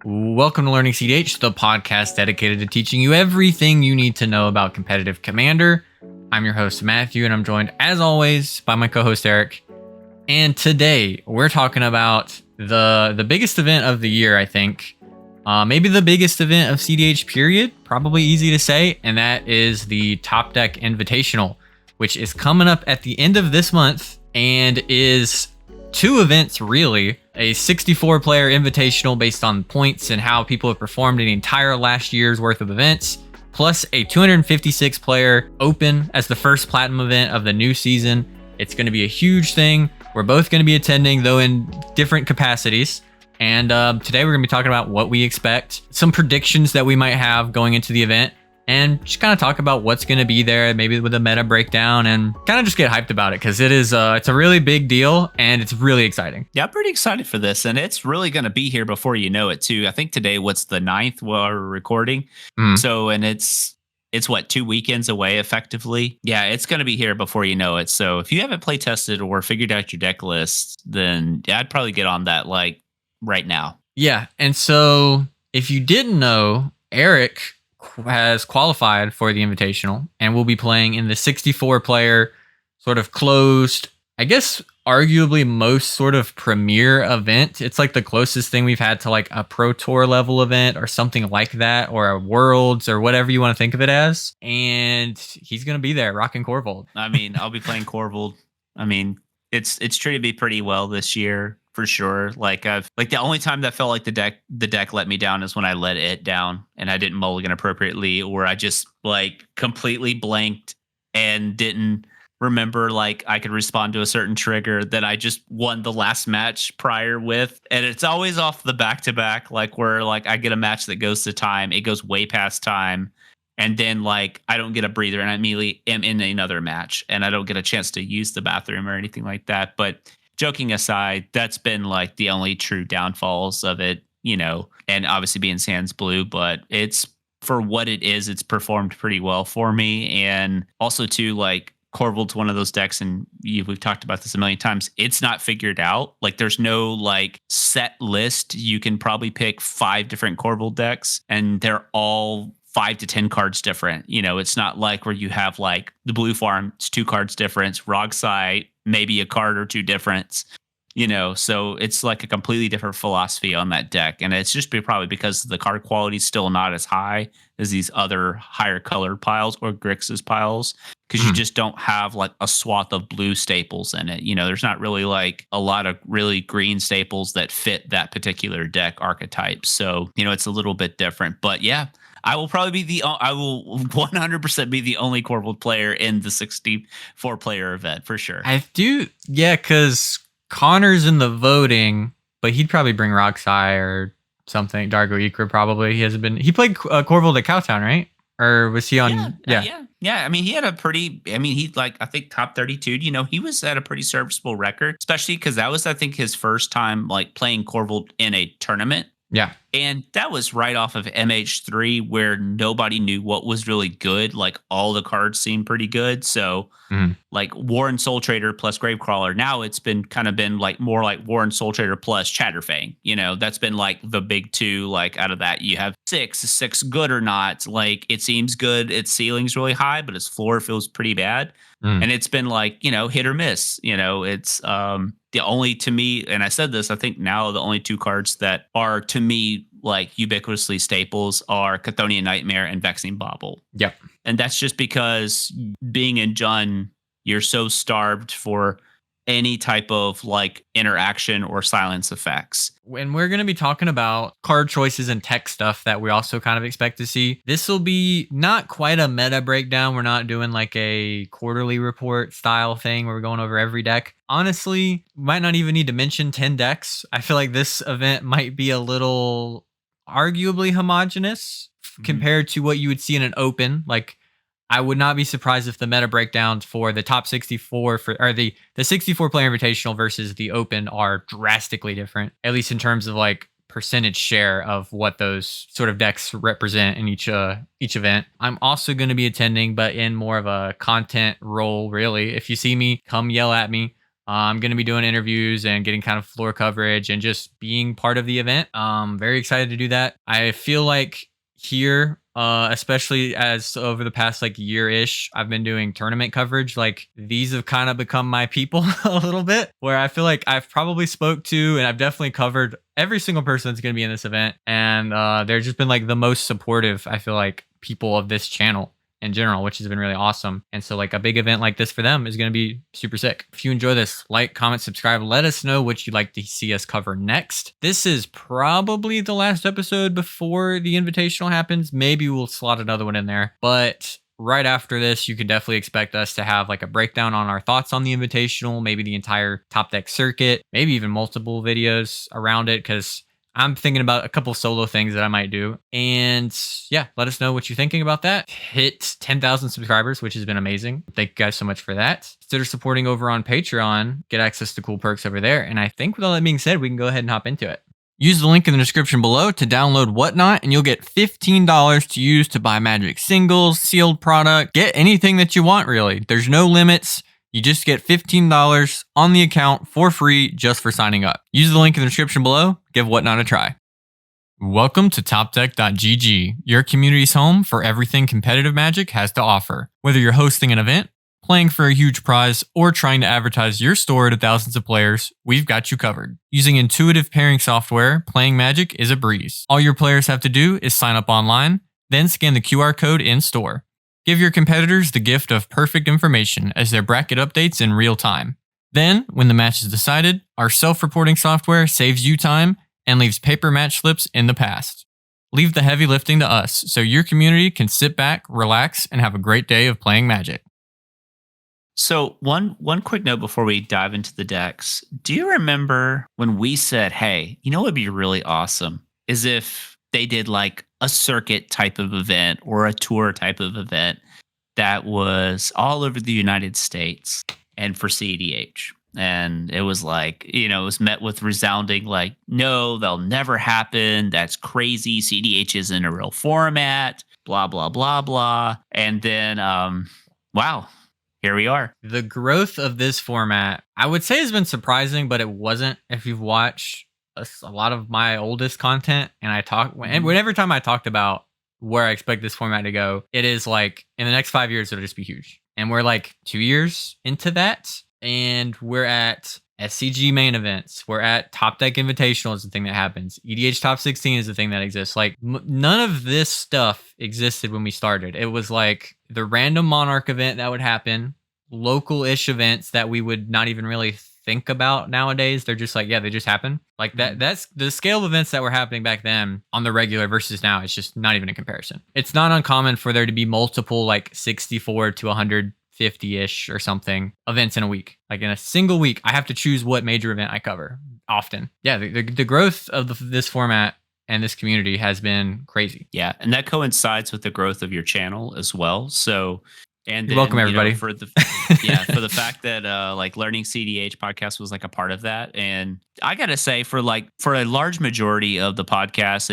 Welcome to Learning cEDH, the podcast dedicated to teaching you everything you need to know about competitive Commander. I'm your host, Matthew, and I'm joined, as always, by my co-host, Eric. And today, we're talking about the biggest event of the year, I think. Maybe the biggest event of cEDH, period. Probably easy to say. And that is the Topdeck Invitational, which is coming up at the end of this month and is two events, really. A 64-player invitational based on points and how people have performed in the entire last year's worth of events, plus a 256-player open as the first platinum event of the new season. It's going to be a huge thing. We're both going to be attending, though in different capacities. And today we're going to be talking about what we expect, some predictions that we might have going into the event, and just kind of talk about what's going to be there, maybe with a meta breakdown, and kind of just get hyped about it because it's a really big deal and it's really exciting. Yeah, I'm pretty excited for this, and it's really going to be here before you know it too. I think today, what's the 9th while we're recording? So, and it's what, 2 weekends away effectively. Yeah, it's going to be here before you know it. So if you haven't play tested or figured out your deck list, then yeah, I'd probably get on that like right now. Yeah, and so if you didn't know, Eric has qualified for the Invitational and will be playing in the 64-player sort of closed, I guess arguably most sort of premier event. It's like the closest thing we've had to like a Pro Tour level event or something like that, or a Worlds or whatever you want to think of it as. And he's going to be there rocking Corvold. I mean, I'll be playing Corvold. I mean, it's treated me pretty well this year. For sure. Like the only time that felt like the deck let me down is when I let it down and I didn't mulligan appropriately, or I just like completely blanked and didn't remember like I could respond to a certain trigger that I just won the last match prior with. And it's always off the back-to-back, like where like I get a match that goes to time, it goes way past time, and then like I don't get a breather and I immediately am in another match and I don't get a chance to use the bathroom or anything like that. But joking aside, that's been like the only true downfalls of it, you know, and obviously being Sans Blue, but it's for what it is, it's performed pretty well for me. And also too, like Corvold's one of those decks, and we've talked about this a million times. It's not figured out. Like there's no like set list. You can probably pick 5 different Corvold decks and they're all 5 to 10 cards different. You know, it's not like where you have like the blue farm, it's 2 cards difference, Rogsite, maybe a card or 2 difference, you know, so it's like a completely different philosophy on that deck. And it's just probably because the card quality is still not as high as these other higher colored piles or Grixis piles, because you just don't have like a swath of blue staples in it. You know, there's not really like a lot of really green staples that fit that particular deck archetype. So, you know, it's a little bit different, but yeah. I will 100% be the only Corvold player in the 64-player event for sure. I do, yeah, because Connor's in the voting, but he'd probably bring Roxai or something. Dargo Ikra probably. He played Corvold at Cowtown, right? Or was he on? Yeah. I mean, he had he's like, I think top 32, you know, he was at a pretty serviceable record, especially because that was, I think, his first time like playing Corvold in a tournament. Yeah. And that was right off of MH3 where nobody knew what was really good. Like all the cards seemed pretty good. So like Warren Soul Trader plus Gravecrawler. Now it's been like more like Warren Soul Trader plus Chatterfang. You know, that's been like the big 2. Like out of that, you have 6. Is 6 good or not? Like it seems good. Its ceiling's really high, but its floor feels pretty bad. And it's been like, you know, hit or miss. You know, it's the only, to me, and I said this, I think now the only 2 cards that are to me like ubiquitously staples are Chthonian Nightmare and Vexing Bauble. Yep. And that's just because being in Jund, you're so starved for any type of like interaction or silence effects. And we're going to be talking about card choices and tech stuff that we also kind of expect to see. This will be not quite a meta breakdown. We're not doing like a quarterly report style thing where we're going over every deck. Honestly, might not even need to mention 10 decks. I feel like this event might be a little arguably homogenous compared to what you would see in an open. Like, I would not be surprised if the meta breakdowns for the top 64 or the 64 player invitational versus the open are drastically different, at least in terms of like percentage share of what those sort of decks represent in each event. I'm also going to be attending, but in more of a content role, really. If you see me, come yell at me. I'm going to be doing interviews and getting kind of floor coverage and just being part of the event. Very excited to do that. I feel like here, especially as over the past like year-ish, I've been doing tournament coverage. Like these have kind of become my people a little bit, where I feel like I've probably spoke to and I've definitely covered every single person that's going to be in this event. And they've just been like the most supportive, I feel like, people of this channel in general, which has been really awesome. And so like a big event like this for them is going to be super sick. If you enjoy this, like, comment, subscribe, let us know what you'd like to see us cover next. This is probably the last episode before the invitational happens. Maybe we'll slot another one in there, but right after this, you can definitely expect us to have like a breakdown on our thoughts on the invitational, maybe the entire top deck circuit, maybe even multiple videos around it, because I'm thinking about a couple solo things that I might do. And yeah, let us know what you're thinking about that. Hit 10,000 subscribers, which has been amazing. Thank you guys so much for that. Consider supporting over on Patreon. Get access to cool perks over there. And I think with all that being said, we can go ahead and hop into it. Use the link in the description below to download Whatnot, and you'll get $15 to use to buy Magic singles, sealed product, get anything that you want, really. There's no limits. You just get $15 on the account for free just for signing up. Use the link in the description below. Give Whatnot a try. Welcome to Topdeck.gg, your community's home for everything competitive Magic has to offer. Whether you're hosting an event, playing for a huge prize, or trying to advertise your store to thousands of players, we've got you covered. Using intuitive pairing software, playing Magic is a breeze. All your players have to do is sign up online, then scan the QR code in store. Give your competitors the gift of perfect information as their bracket updates in real time. Then, when the match is decided, our self-reporting software saves you time and leaves paper match slips in the past. Leave the heavy lifting to us so your community can sit back, relax, and have a great day of playing Magic. So one quick note before we dive into the decks. Do you remember when we said, hey, you know what would be really awesome is if they did like a circuit type of event or a tour type of event that was all over the United States and for cEDH. And it was like, it was met with resounding like, no, they'll never happen. That's crazy. cEDH isn't a real format, blah, blah, blah, blah. And then, wow, here we are. The growth of this format, I would say, has been surprising, but it wasn't. If you've watched a lot of my oldest content and whenever time I talked about where I expect this format to go, it is like in the next 5 years, it'll just be huge. And we're like 2 years into that. And we're at SCG main events. We're at Topdeck Invitational is the thing that happens. EDH Top 16 is the thing that exists. Like none of this stuff existed when we started. It was like the random Monarch event that would happen, local-ish events that we would not even really think about nowadays. They're just like, yeah, they just happen. Like that's the scale of events that were happening back then on the regular versus now. It's just not even a comparison. It's not uncommon for there to be multiple like 64 to 150-ish or something events in a week. Like in a single week, I have to choose what major event I cover often. Yeah, the growth of this format and this community has been crazy. Yeah, and that coincides with the growth of your channel as well. So, and you're welcome, everybody. For the for the fact that like Learning cEDH podcast was like a part of that, and I gotta say for a large majority of the podcast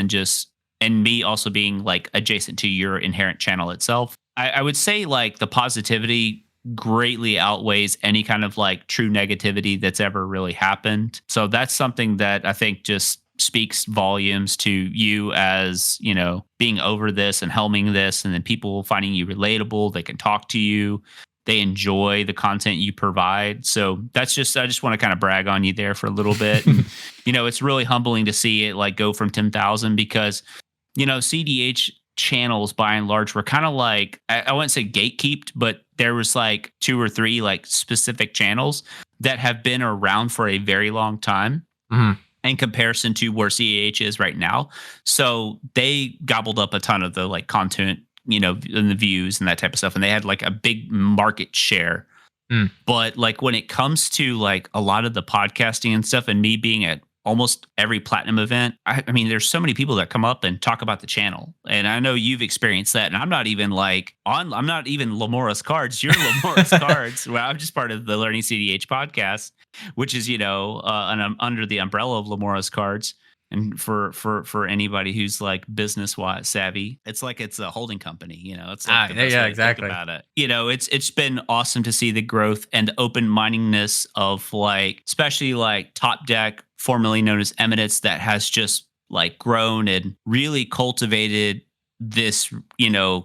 and me also being like adjacent to your inherent channel itself, I would say like the positivity greatly outweighs any kind of like true negativity that's ever really happened. So that's something that I think just speaks volumes to you as, being over this and helming this, and then people finding you relatable. They can talk to you. They enjoy the content you provide. So I just want to kind of brag on you there for a little bit. And, it's really humbling to see it like go from 10,000 because, cEDH channels by and large were kind of like, I wouldn't say gatekeeped, but there was like 2 or 3 like specific channels that have been around for a very long time. Mm-hmm. In comparison to where cEDH is right now. So they gobbled up a ton of the like content, and the views and that type of stuff. And they had like a big market share. But like when it comes to like a lot of the podcasting and stuff and me being at almost every platinum event, I mean, there's so many people that come up and talk about the channel. And I know you've experienced that. And I'm not even I'm not even Lemora's cards. You're Lemora's cards. Well, I'm just part of the Learning cEDH podcast, which is, under the umbrella of Lemora's cards. And for anybody who's like business wise savvy, it's like it's a holding company. It's like the best way to think about it. It's been awesome to see the growth and open mindedness of like, especially like Top Deck, formerly known as Eminence, that has just like grown and really cultivated this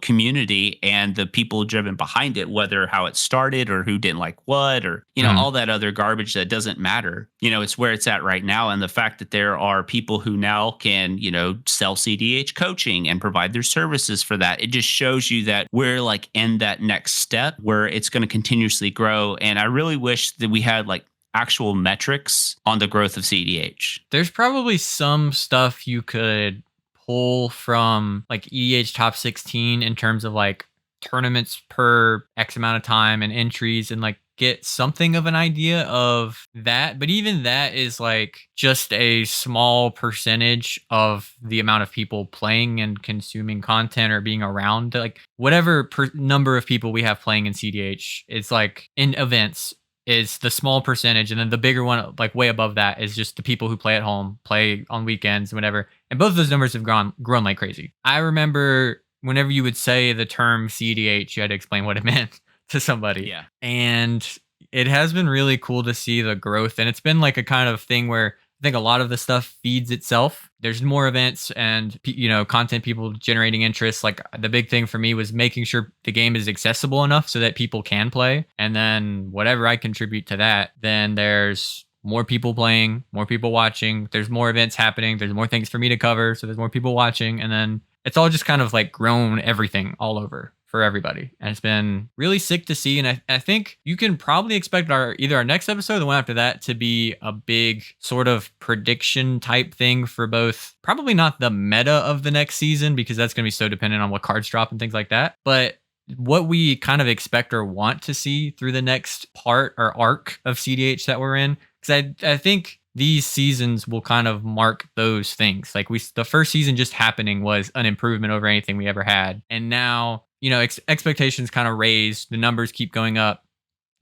community and the people driven behind it, whether how it started or who didn't like what, or all that other garbage that doesn't matter. It's where it's at right now. And the fact that there are people who now can sell cEDH coaching and provide their services for that, it just shows you that we're like in that next step where it's going to continuously grow. And I really wish that we had like actual metrics on the growth of cEDH. There's probably some stuff you could pull from like EDH top 16 in terms of like tournaments per X amount of time and entries, and like get something of an idea of that. But even that is like just a small percentage of the amount of people playing and consuming content or being around. Like whatever number of people we have playing in cEDH, it's like in events is the small percentage, and then the bigger one, like way above that, is just the people who play at home, play on weekends, and whatever. And both of those numbers have grown like crazy. I remember whenever you would say the term cEDH, you had to explain what it meant to somebody. Yeah. And it has been really cool to see the growth, and it's been like a kind of thing where I think a lot of the stuff feeds itself. There's more events and, content, people generating interest. Like the big thing for me was making sure the game is accessible enough so that people can play. And then whatever I contribute to that, then there's more people playing, more people watching. There's more events happening. There's more things for me to cover. So there's more people watching. And then it's all just kind of like grown everything all over for everybody. And it's been really sick to see. And I think you can probably expect either our next episode or the one after that to be a big sort of prediction type thing for both, probably not the meta of the next season, because that's going to be so dependent on what cards drop and things like that, but what we kind of expect or want to see through the next part or arc of cEDH that we're in. Because I think these seasons will kind of mark those things. Like the first season just happening was an improvement over anything we ever had. And now, expectations kind of raised, the numbers keep going up.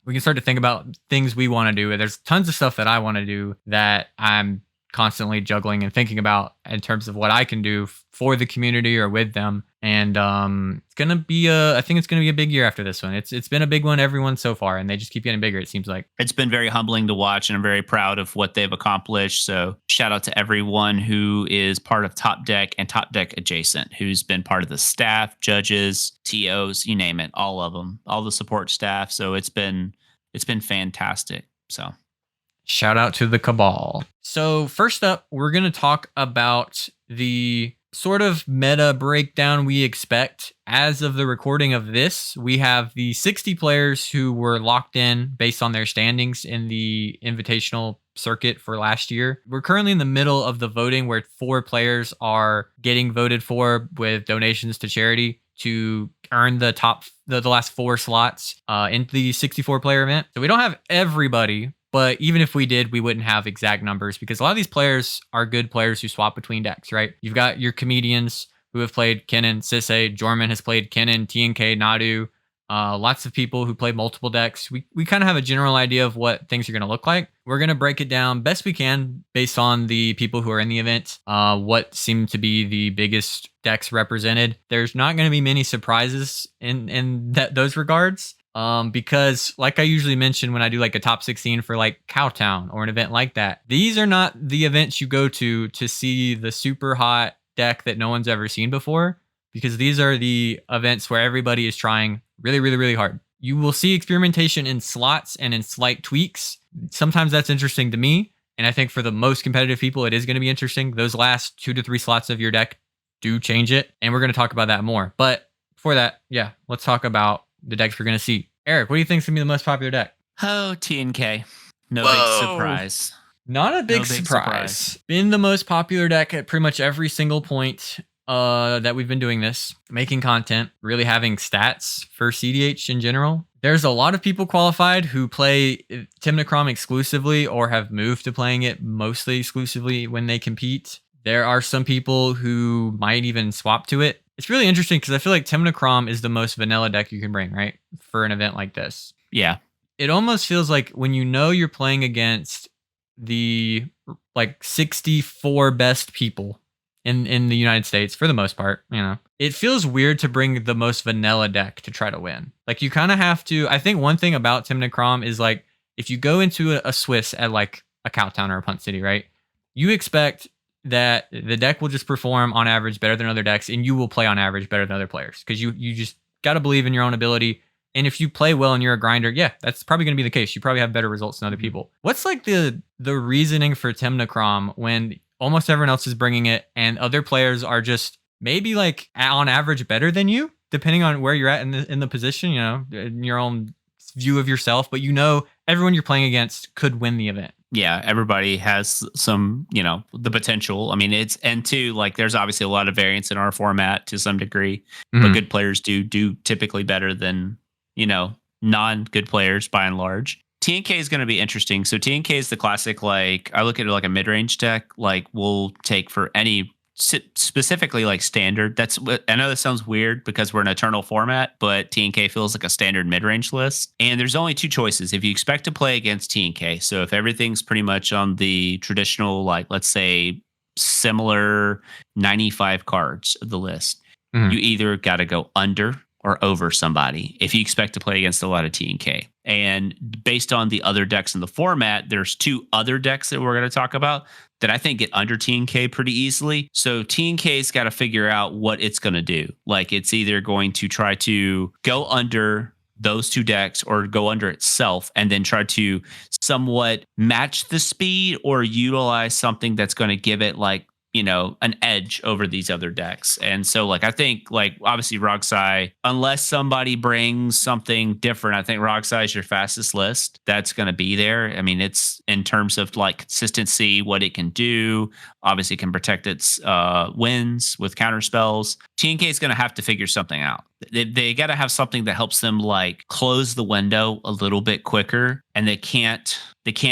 We can start to think about things we want to do. There's tons of stuff that I want to do that I'm constantly juggling and thinking about in terms of what I can do for the community or with them. And it's gonna be I think it's gonna be a big year after this one. It's been a big one, everyone so far, and they just keep getting bigger, it seems like. It's been very humbling to watch, and I'm very proud of what they've accomplished. So shout out to everyone who is part of Top Deck and Top Deck adjacent, who's been part of the staff, judges, TOs, you name it, all of them, all the support staff. So it's been fantastic. So shout out to the cabal. So first up, we're going to talk about the sort of meta breakdown we expect. As of the recording of this, we have the 60 players who were locked in based on their standings in the invitational circuit for last year. We're currently in the middle of the voting where 4 players are getting voted for with donations to charity to earn the last 4 slots in the 64 player event. So we don't have everybody, but even if we did, we wouldn't have exact numbers because a lot of these players are good players who swap between decks, right? You've got your comedians who have played Kennen, Sisay, Jorman has played Kennen, TNK, Nadu, lots of people who play multiple decks. We kind of have a general idea of what things are going to look like. We're going to break it down best we can based on the people who are in the event, what seem to be the biggest decks represented. There's not going to be many surprises in those regards. Because like I usually mention when I do like a top 16 for like Cowtown or an event like that, these are not the events you go to see the super hot deck that no one's ever seen before, because these are the events where everybody is trying really, really, really hard. You will see experimentation in slots and in slight tweaks. Sometimes that's interesting to me. And I think for the most competitive people, it is going to be interesting. Those last 2 to 3 slots of your deck do change it. And we're going to talk about that more. But before that, yeah, let's talk about the decks we're going to see. Eric, what do you think is going to be the most popular deck? Oh, TNK. No big surprise. Not a big surprise. Been the most popular deck at pretty much every single point that we've been doing this. Making content, really having stats for cEDH in general. There's a lot of people qualified who play Tymna Kraum exclusively or have moved to playing it mostly exclusively when they compete. There are some people who might even swap to it. It's really interesting because I feel like Tymna Kraum is the most vanilla deck you can bring, right? For an event like this. Yeah. It almost feels like when you know you're playing against the like 64 best people in the United States for the most part, it feels weird to bring the most vanilla deck to try to win. Like you kind of have to. I think one thing about Tymna Kraum is like if you go into a Swiss at like a Cowtown or a Punt City, right? You expect that the deck will just perform on average better than other decks, and you will play on average better than other players because you just got to believe in your own ability. And if you play well and you're a grinder, yeah, that's probably going to be the case. You probably have better results than other people. What's like the reasoning for Tymna Kraum when almost everyone else is bringing it and other players are just maybe like on average better than you, depending on where you're at in the position, in your own view of yourself, but everyone you're playing against could win the event. Yeah, everybody has some, the potential. I mean, and two, like there's obviously a lot of variance in our format to some degree, but good players do typically better than, non-good players by and large. TNK is going to be interesting. So TNK is the classic, like I look at it like a mid-range deck, like we'll take for any specifically like standard. That's what I know. That sounds weird because we're an eternal format, but TNK feels like a standard mid-range list. And there's only two choices if you expect to play against TNK. So if everything's pretty much on the traditional, like let's say similar 95 cards of the list, you either got to go under or over somebody if you expect to play against a lot of TNK. And based on the other decks in the format, there's two other decks that we're going to talk about that I think get under TNK pretty easily. So TNK's got to figure out what it's going to do. Like it's either going to try to go under those two decks or go under itself and then try to somewhat match the speed or utilize something that's going to give it like, an edge over these other decks. And so like I think like obviously Rogsai, unless somebody brings something different, I think Rogsai is your fastest list that's going to be there. I mean, it's in terms of like consistency, what it can do, obviously it can protect its wins with counter spells. TNK is going to have to figure something out. They got to have something that helps them like close the window a little bit quicker, and they can't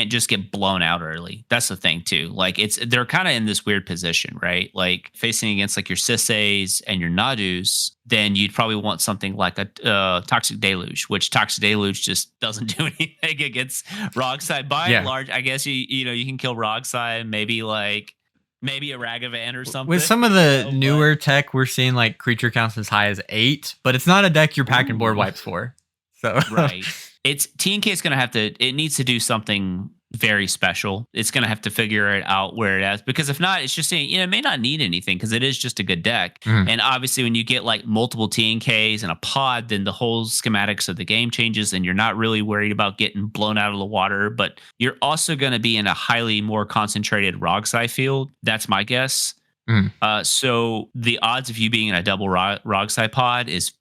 just get blown out early. That's the thing too. Like they're kind of in this weird position, right? Like facing against like your Sisays and your Nadus, then you'd probably want something like a Toxic Deluge, which Toxic Deluge just doesn't do anything against Rogsai. By and large, I guess you can kill Rogsai, maybe a Ragavan or something. With some of the newer tech, we're seeing like creature counts as high as 8, but it's not a deck you're packing board wipes for. So right. It's TNK is going to it needs to do something very special. It's going to have to figure it out where it is, because if not, it's just saying, it may not need anything because it is just a good deck. And obviously when you get like multiple TNKs and a pod, then the whole schematics of the game changes and you're not really worried about getting blown out of the water, but you're also going to be in a highly more concentrated Rogsai field. That's my guess. So the odds of you being in a double Rogsai pod is,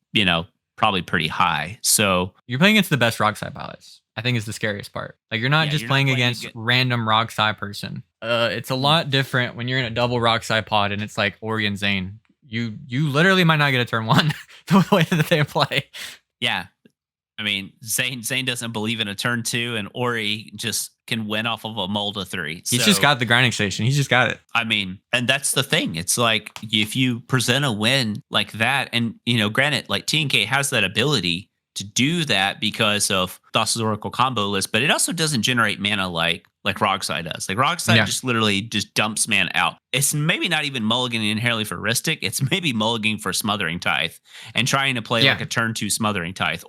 probably pretty high. So you're playing against the best Rogsai pilots, I think is the scariest part. Like you're not just playing against random Rogsai person. It's a lot different when you're in a double Rogsai pod and it's like Ori and Zane. You literally might not get a turn one the way that they play. Yeah. I mean, Zane doesn't believe in a turn 2, and Ori just can win off of a Molda 3. He's just got the grinding station. He's just got it. I mean, and that's the thing. It's like if you present a win like that, and granted, like TNK has that ability to do that because of Thassa's Oracle combo list, but it also doesn't generate mana like Rogsai does. Like Rogsai just literally just dumps mana out. It's maybe not even mulliganing inherently for Ristic. It's maybe mulliganing for Smothering Tithe and trying to play like a turn 2 Smothering Tithe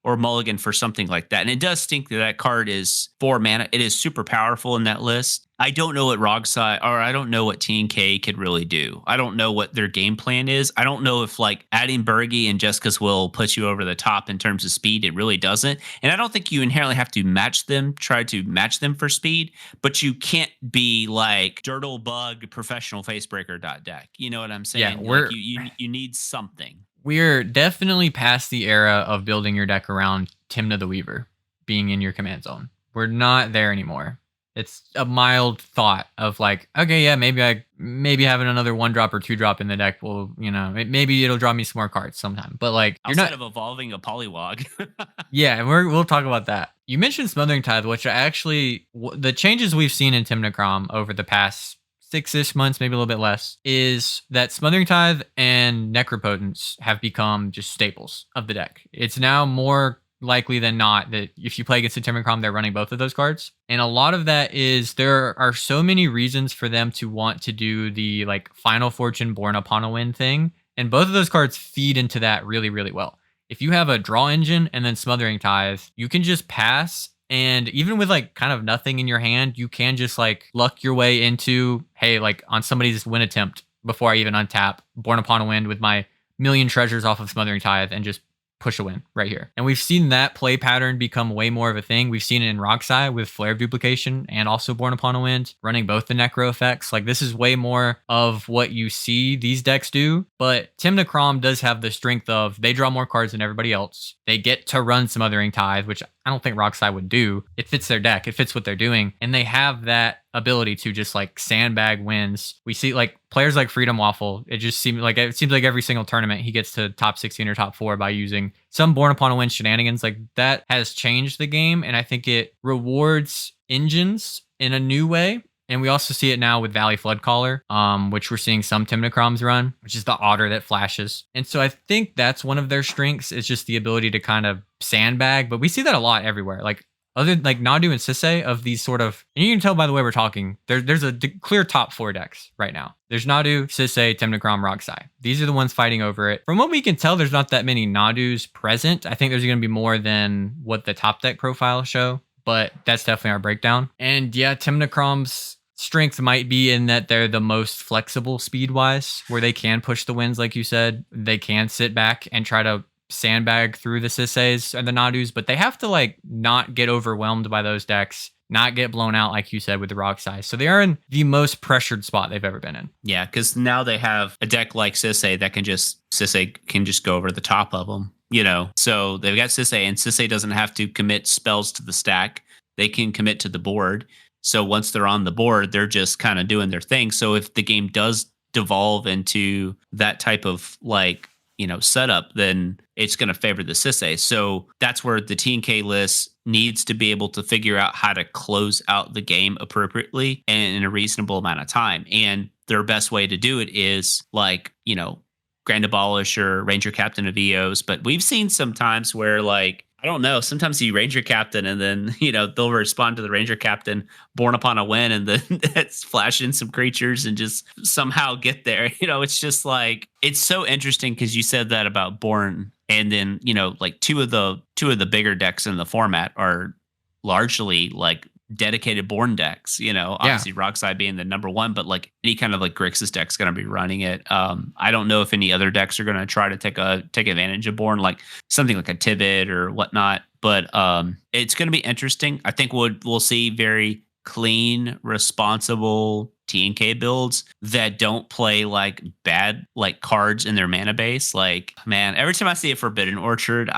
or mulligan for something like that. And it does stink that card is 4 mana. It is super powerful in that list. I don't know what Rogsai, or I don't know what TNK could really do. I don't know what their game plan is. I don't know if like adding Bergie and Jessica's will put you over the top in terms of speed. It really doesn't. And I don't think you inherently have to try to match them for speed, but you can't be like Dirtle Bug professional facebreaker deck. You know what I'm saying? Yeah, like you need something. We're definitely past the era of building your deck around Tymna the Weaver being in your command zone. We're not there anymore. It's a mild thought of like, okay, yeah, maybe having another 1-drop or 2-drop in the deck will, maybe it'll draw me some more cards sometime. But like, outside of evolving a Polywog. Yeah, and we'll talk about that. You mentioned Smothering Tithe, which the changes we've seen in Tymna Kraum over the past 6-ish months, maybe a little bit less, is that Smothering Tithe and Necropotence have become just staples of the deck. It's now more likely than not that if you play against the Tymna Kraum, they're running both of those cards. And a lot of that is there are so many reasons for them to want to do the like Final Fortune Born Upon a Wind thing. And both of those cards feed into that really, really well. If you have a draw engine and then Smothering Tithe, you can just pass. And even with like kind of nothing in your hand, you can just like luck your way into, hey, like on somebody's win attempt before I even untap, Born Upon a Wind with my million treasures off of Smothering Tithe and just push a win right here. And we've seen that play pattern become way more of a thing. We've seen it in Roxai with Flare of Duplication and also Born Upon a Wind, running both the Necro effects. Like this is way more of what you see these decks do. But Tymna Kraum does have the strength of they draw more cards than everybody else. They get to run Smothering Tithe, which I don't think Roxai would do. It fits their deck. It fits what they're doing. And they have that ability to just like sandbag wins. We see like players like Freedom Waffle. It seems like every single tournament he gets to top 16 or top 4 by using some Born Upon a Wind shenanigans. Like that has changed the game, and I think it rewards engines in a new way. And we also see it now with Valley Floodcaller, which we're seeing some Tymna Kraums run, which is the otter that flashes. And so I think that's one of their strengths, is just the ability to kind of sandbag. But we see that a lot everywhere. Like other like Nadu and Sisay of these sort of, and you can tell by the way we're talking, there's a clear top 4 decks right now. There's Nadu, Sisay, Tymna Kraum, Roxai. These are the ones fighting over it. From what we can tell, there's not that many Nadus present. I think there's going to be more than what the top deck profiles show, but that's definitely our breakdown. And yeah, Tymna Kraum's strength might be in that they're the most flexible speed-wise, where they can push the wins, like you said. They can sit back and try to sandbag through the Sisays and the Nadus, but they have to like not get overwhelmed by those decks, not get blown out, like you said, with the Roxai. So they are in the most pressured spot they've ever been in. Yeah, because now they have a deck like Sisay that Sisay can just go over the top of them, you know? So they've got Sisay, and Sisay doesn't have to commit spells to the stack. They can commit to the board. So once they're on the board, they're just kind of doing their thing. So if the game does devolve into that type of like, you know, setup, then it's going to favor the Sisay. So that's where the TNK list needs to be able to figure out how to close out the game appropriately and in a reasonable amount of time. And their best way to do it is like, you know, Grand Abolish or Ranger Captain of EOs. But we've seen some times where like, I don't know, sometimes you Ranger Captain and then, you know, they'll respond to the Ranger Captain Born Upon a Wind, and then it's flashing some creatures and just somehow get there. You know, it's just like, it's so interesting because you said that about Born, and then, you know, like two of the bigger decks in the format are largely like dedicated Born decks, you know, obviously Roxai being the number one, but like any kind of like Grixis deck's going to be running it. I don't know if any other decks are going to try to take advantage of Born, like something like a Tibet or whatnot, but it's going to be interesting. I think we'll see very clean, responsible TNK builds that don't play like bad like cards in their mana base. Like, man, every time I see a Forbidden Orchard,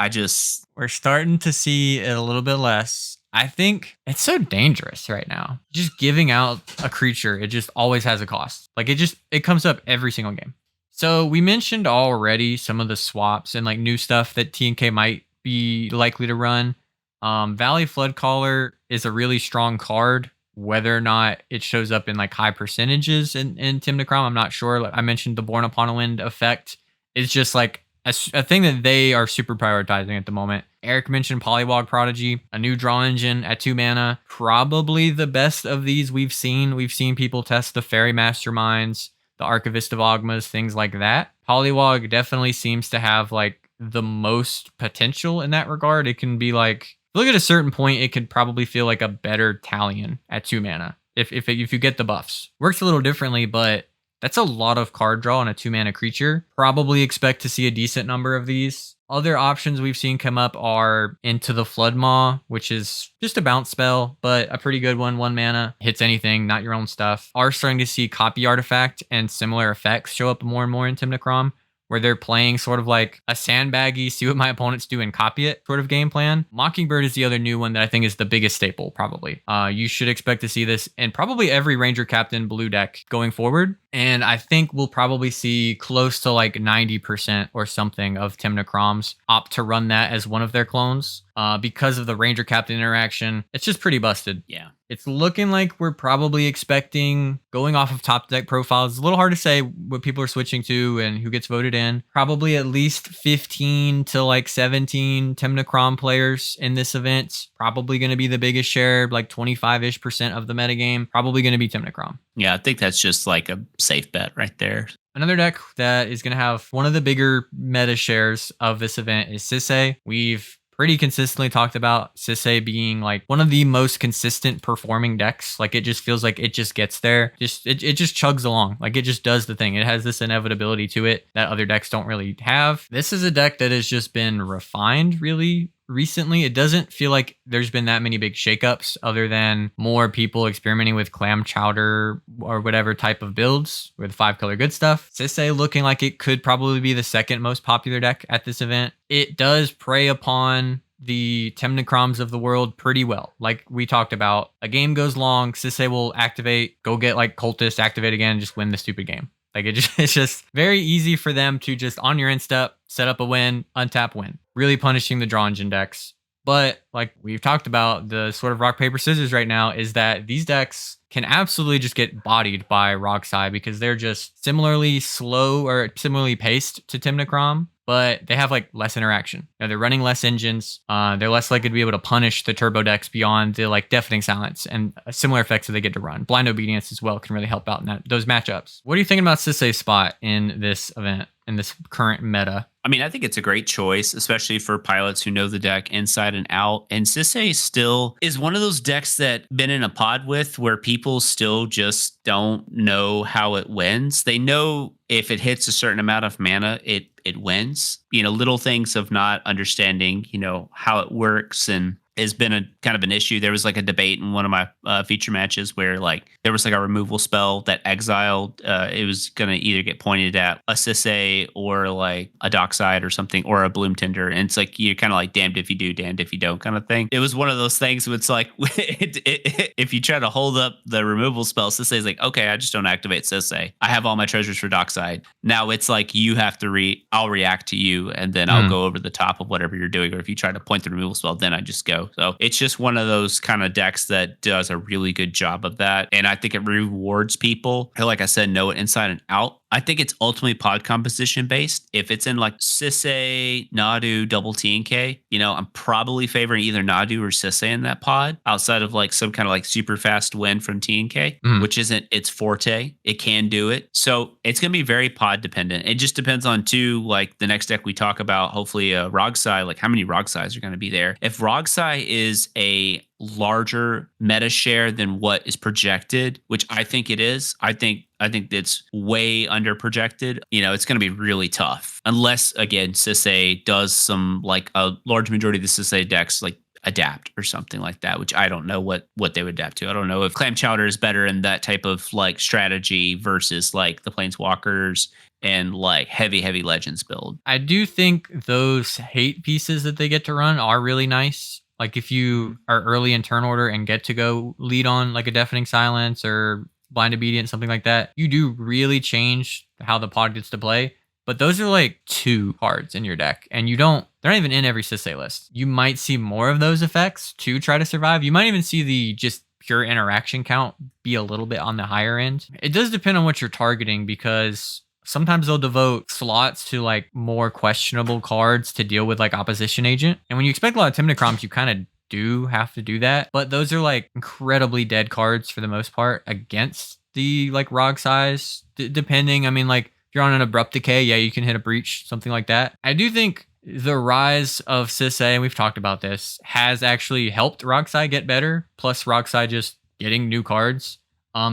we're starting to see it a little bit less. I think it's so dangerous right now. Just giving out a creature, it just always has a cost. Like it comes up every single game. So we mentioned already some of the swaps and like new stuff that TNK might be likely to run. Valley Floodcaller is a really strong card. Whether or not it shows up in like high percentages in Tymna Kraum, I'm not sure. Like I mentioned, the Born Upon a Wind effect is just like a thing that they are super prioritizing at the moment. Eric mentioned Polywog Prodigy, a new draw engine at 2 mana. Probably the best of these we've seen. We've seen people test the Fairy Masterminds, the Archivist of Ogmas, things like that. Polywog definitely seems to have like the most potential in that regard. It can be like, look at a certain point, it could probably feel like a better Talion at 2 mana if you get the buffs. Works a little differently, but that's a lot of card draw on a 2 mana creature. Probably expect to see a decent number of these. Other options we've seen come up are Into the Floodmaw, which is just a bounce spell, but a pretty good one. 1 mana, hits anything, not your own stuff. Are starting to see Copy Artifact and similar effects show up more and more in Tymna Kraum, where they're playing sort of like a sandbaggy, see what my opponents do and copy it sort of game plan. Mockingbird is the other new one that I think is the biggest staple, probably. You should expect to see this in probably every Ranger Captain blue deck going forward. And I think we'll probably see close to like 90% or something of Tymna Kraums opt to run that as one of their clones. because of the Ranger Captain interaction. It's just pretty busted. Yeah. It's looking like we're probably expecting, going off of top deck profiles, it's a little hard to say what people are switching to and who gets voted in. Probably at least 15 to like 17 Tymna Kraum players in this event. Probably going to be the biggest share, like 25-ish% of the metagame. Probably going to be Tymna Kraum. Yeah, I think that's just like a safe bet right there. Another deck that is going to have one of the bigger meta shares of this event is Sisay. We've pretty consistently talked about Sisay being like one of the most consistent performing decks. Like it just feels like it just gets there. It just chugs along. Like it just does the thing. It has this inevitability to it that other decks don't really have. This is a deck that has just been refined really recently. It doesn't feel like there's been that many big shakeups other than more people experimenting with clam chowder or whatever type of builds with 5-color good stuff. Sisay looking like it could probably be the second most popular deck at this event. It does prey upon the Tymna Kraums of the world pretty well. Like we talked about, a game goes long, Sisay will activate, go get like Cultist, activate again, just win the stupid game. Like it's just very easy for them to just on your end step, set up a win, untap, win. Really punishing the draw engine decks. But like we've talked about, the sort of rock, paper, scissors right now is that these decks can absolutely just get bodied by Roxai because they're just similarly slow or similarly paced to Tymna Kraum, but they have like less interaction. They're running less engines. They're less likely to be able to punish the turbo decks beyond the like deafening silence and similar effects that they get to run. Blind obedience as well can really help out in those matchups. What are you thinking about Sisay's spot in this event, in this current meta? I mean, I think it's a great choice, especially for pilots who know the deck inside and out. And Sisay still is one of those decks that been in a pod with where people still just don't know how it wins. They know if it hits a certain amount of mana, it wins. You know, little things of not understanding, you know, how it works and has been a kind of an issue. There was like a debate in one of my feature matches where like there was like a removal spell that exiled. It was going to either get pointed at a Sisay or like a Dockside or something or a Bloom Tinder. And it's like you're kind of like damned if you do, damned if you don't kind of thing. It was one of those things where it's like if you try to hold up the removal spell, Sisay's like, okay, I just don't activate Sisay. I have all my treasures for Dockside. Now it's like you have to I'll react to you and then I'll go over the top of whatever you're doing. Or if you try to point the removal spell, then I just go. So it's just one of those kind of decks that does a really good job of that. And I think it rewards people who, like I said, know it inside and out. I think it's ultimately pod composition based. If it's in like Sisay, Nadu, double T and K, you know, I'm probably favoring either Nadu or Sisay in that pod outside of like some kind of like super fast win from T and K, which isn't its forte. It can do it. So it's going to be very pod dependent. It just depends on too, like the next deck we talk about, hopefully Rogsai, like how many Rogsais are going to be there. If Rogsai is a larger meta share than what is projected, which I think it is. I think it's way under projected. You know, it's going to be really tough unless again Sisay does some like a large majority of the Sisay decks like adapt or something like that, which I don't know what they would adapt to. I don't know if Clam Chowder is better in that type of like strategy versus like the Planeswalkers and like heavy Legends build. I do think those hate pieces that they get to run are really nice. Like if you are early in turn order and get to go lead on like a Deafening Silence or Blind Obedience, something like that, you do really change how the pod gets to play. But those are like 2 cards in your deck and they're not even in every Sisay list. You might see more of those effects to try to survive. You might even see the just pure interaction count be a little bit on the higher end. It does depend on what you're targeting because sometimes they'll devote slots to like more questionable cards to deal with like opposition agent. And when you expect a lot of Tymna Kraums, you kind of do have to do that. But those are like incredibly dead cards for the most part against the like Rogsais, depending. I mean, like if you're on an Abrupt Decay, yeah, you can hit a Breach, something like that. I do think the rise of Sisay, and we've talked about this, has actually helped Rogsai get better. Plus Rogsai just getting new cards.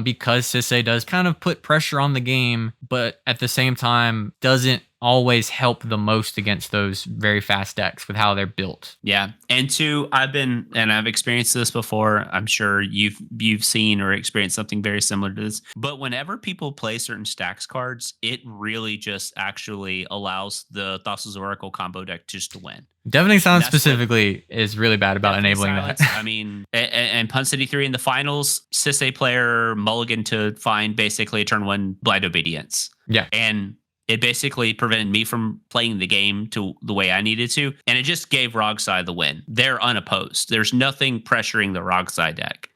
Because Sisay does kind of put pressure on the game, but at the same time doesn't always help the most against those very fast decks with how they're built. Yeah. And I've experienced this before. I'm sure you've seen or experienced something very similar to this. But whenever people play certain stacks cards, it really just actually allows the Thassa's Oracle combo deck just to win. Deafening Silence specifically is really bad about enabling that. I mean, and Pun City 3 in the finals, Sisay player mulligan to find basically a turn 1 Blind Obedience. Yeah. And it basically prevented me from playing the game to the way I needed to. And it just gave Rogsai the win. They're unopposed. There's nothing pressuring the Rogsai deck.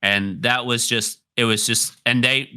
And that was just, it was just, and they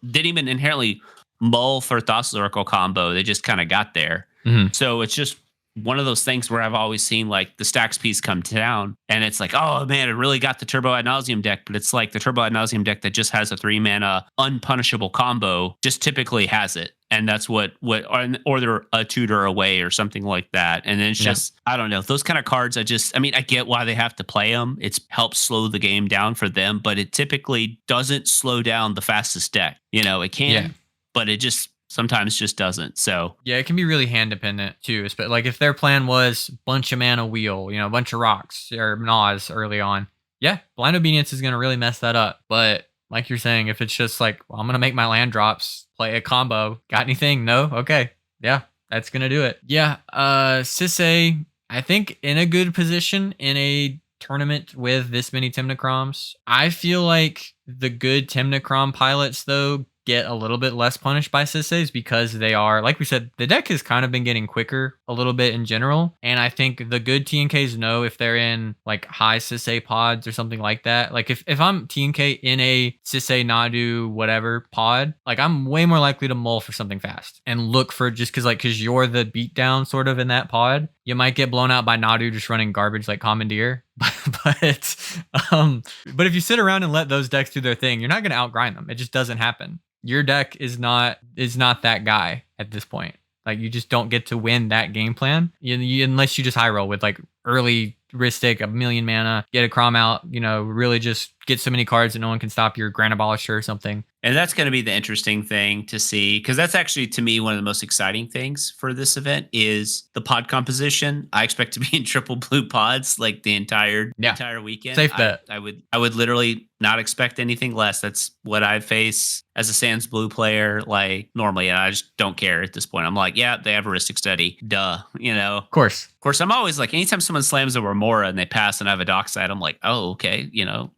didn't even inherently mull for Thassa's Oracle combo. They just kind of got there. Mhm. So it's just one of those things where I've always seen like the stacks piece come down and it's like, oh man, it really got the Turbo Ad Nauseam deck. But it's like the Turbo Ad Nauseam deck that just has a 3-mana unpunishable combo just typically has it. And that's what or they're a tutor away or something like that. And then it's just, I don't know, those kind of cards. I get why they have to play them. It's helps slow the game down for them, but it typically doesn't slow down the fastest deck. It can, but it just sometimes just doesn't. So yeah, it can be really hand dependent too. But like if their plan was bunch of mana wheel, a bunch of rocks or Nas early on, yeah, blind obedience is going to really mess that up. But like you're saying, if it's just like, well, I'm going to make my land drops, play a combo, got anything? No? Okay. Yeah, that's going to do it. Yeah. Sisay, I think in a good position in a tournament with this many Tymna Kroms. I feel like the good Tymna Krom pilots though get a little bit less punished by Sisays because they are, like we said, the deck has kind of been getting quicker a little bit in general. And I think the good TNKs know if they're in like high Sisay pods or something like that. Like if I'm TNK in a Sisay Nadu whatever pod, like I'm way more likely to mull for something fast and look for just because you're the beatdown sort of in that pod. You might get blown out by Nadu just running garbage like Commandeer. But if you sit around and let those decks do their thing, you're not going to outgrind them. It just doesn't happen. Your deck is not that guy at this point. Like you just don't get to win that game plan unless you just high roll with like early Ristic, 1,000,000 mana, get a Kraum out, really just get so many cards that no one can stop your Grand Abolisher or something. And that's going to be the interesting thing to see, because that's actually, to me, one of the most exciting things for this event is the pod composition. I expect to be in triple blue pods like the entire weekend. Safe bet. I would literally not expect anything less. That's what I face as a Sans blue player, like normally, and I just don't care at this point. I'm like, yeah, they have a Ristic Study, duh, Of course, I'm always like, anytime someone slams a Lemora and they pass and I have a Dockside, I'm like, oh, okay,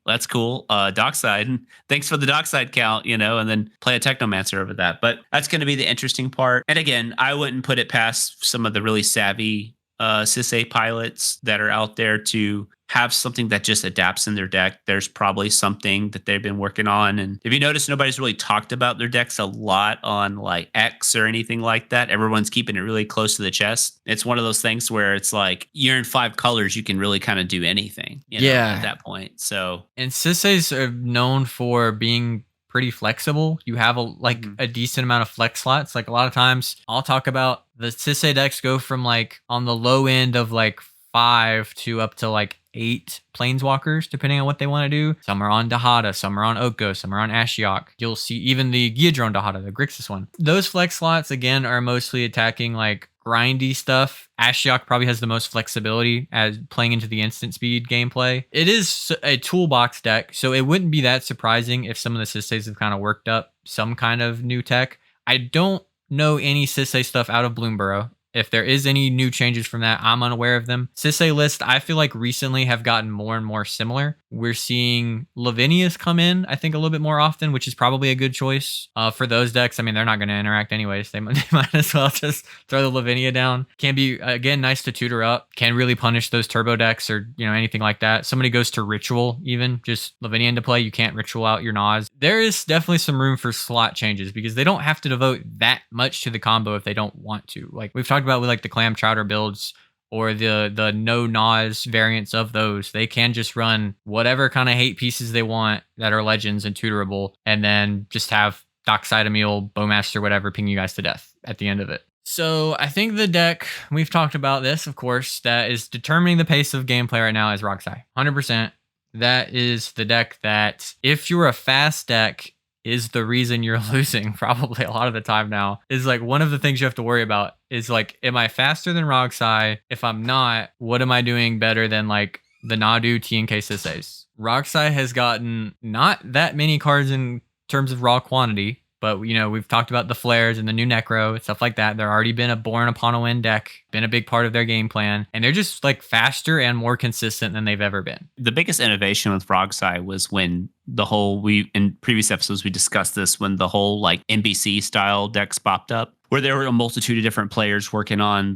that's cool. Dockside, thanks for the Dockside count, and then play a Technomancer over that. But that's going to be the interesting part. And again, I wouldn't put it past some of the really savvy Sisay pilots that are out there to have something that just adapts in their deck. There's probably something that they've been working on. And if you notice, nobody's really talked about their decks a lot on like X or anything like that. Everyone's keeping it really close to the chest. It's one of those things where it's like you're in 5 colors, you can really kind of do anything at that point. So, and Sisays are known for being pretty flexible. You have a decent amount of flex slots. Like a lot of times I'll talk about the Sisay decks go from like on the low end of like 5 to up to like 8 planeswalkers, depending on what they want to do. Some are on Dahada, some are on Oko, some are on Ashiok. You'll see even the Giadrone Dahada, the Grixis one. Those flex slots, again, are mostly attacking like grindy stuff. Ashiok probably has the most flexibility as playing into the instant speed gameplay. It is a toolbox deck, so it wouldn't be that surprising if some of the Sisays have kind of worked up some kind of new tech. I don't know any Sisay stuff out of Bloomburrow. If there is any new changes from that, I'm unaware of them. Sisay list, I feel like recently have gotten more and more similar. We're seeing Lavinia's come in, I think, a little bit more often, which is probably a good choice for those decks. I mean, they're not going to interact anyways. They might as well just throw the Lavinia down. Can be, again, nice to tutor up. Can really punish those turbo decks or, anything like that. Somebody goes to Ritual even, just Lavinia into play. You can't Ritual out your Nas. There is definitely some room for slot changes because they don't have to devote that much to the combo if they don't want to. Like we've talked about with like the Clam Chowder builds or the no Nas variants of those, they can just run whatever kind of hate pieces they want that are legends and tutorable, and then just have Dockside Emil, Bowmaster, whatever, ping you guys to death at the end of it. So I think the deck, we've talked about this, of course, that is determining the pace of gameplay right now is Rogsai. 100%. That is the deck that, if you're a fast deck, is the reason you're losing probably a lot of the time now. Is like one of the things you have to worry about is like, am I faster than Rogsai? If I'm not, what am I doing better than like the Nadu TNK Sisays? Rogsai has gotten not that many cards in terms of raw quantity, but we've talked about the flares and the new Necro and stuff like that. There already been a Born Upon a Wind deck, been a big part of their game plan, and they're just like faster and more consistent than they've ever been. The biggest innovation with Rogsai was when in previous episodes we discussed this, when the whole like NBC style decks popped up, where there were a multitude of different players working on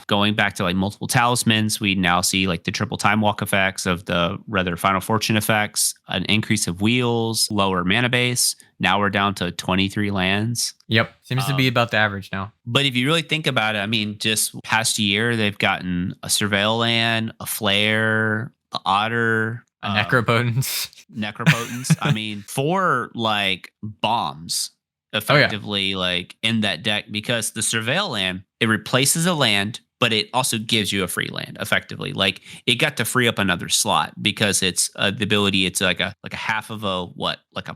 going back to like multiple talismans. We now see like the triple time walk effects of the rather Final Fortune effects, an increase of wheels, lower mana base. Now we're down to 23 lands. Yep. Seems to be about the average now. But if you really think about it, I mean, just past year, they've gotten a Surveil land, a Flare, the Otter, A Necropotence. Necropotence. I mean, 4 like bombs effectively like in that deck, because the Surveil land, it replaces a land, but it also gives you a free land effectively. Like it got to free up another slot because it's the ability. It's like a half of a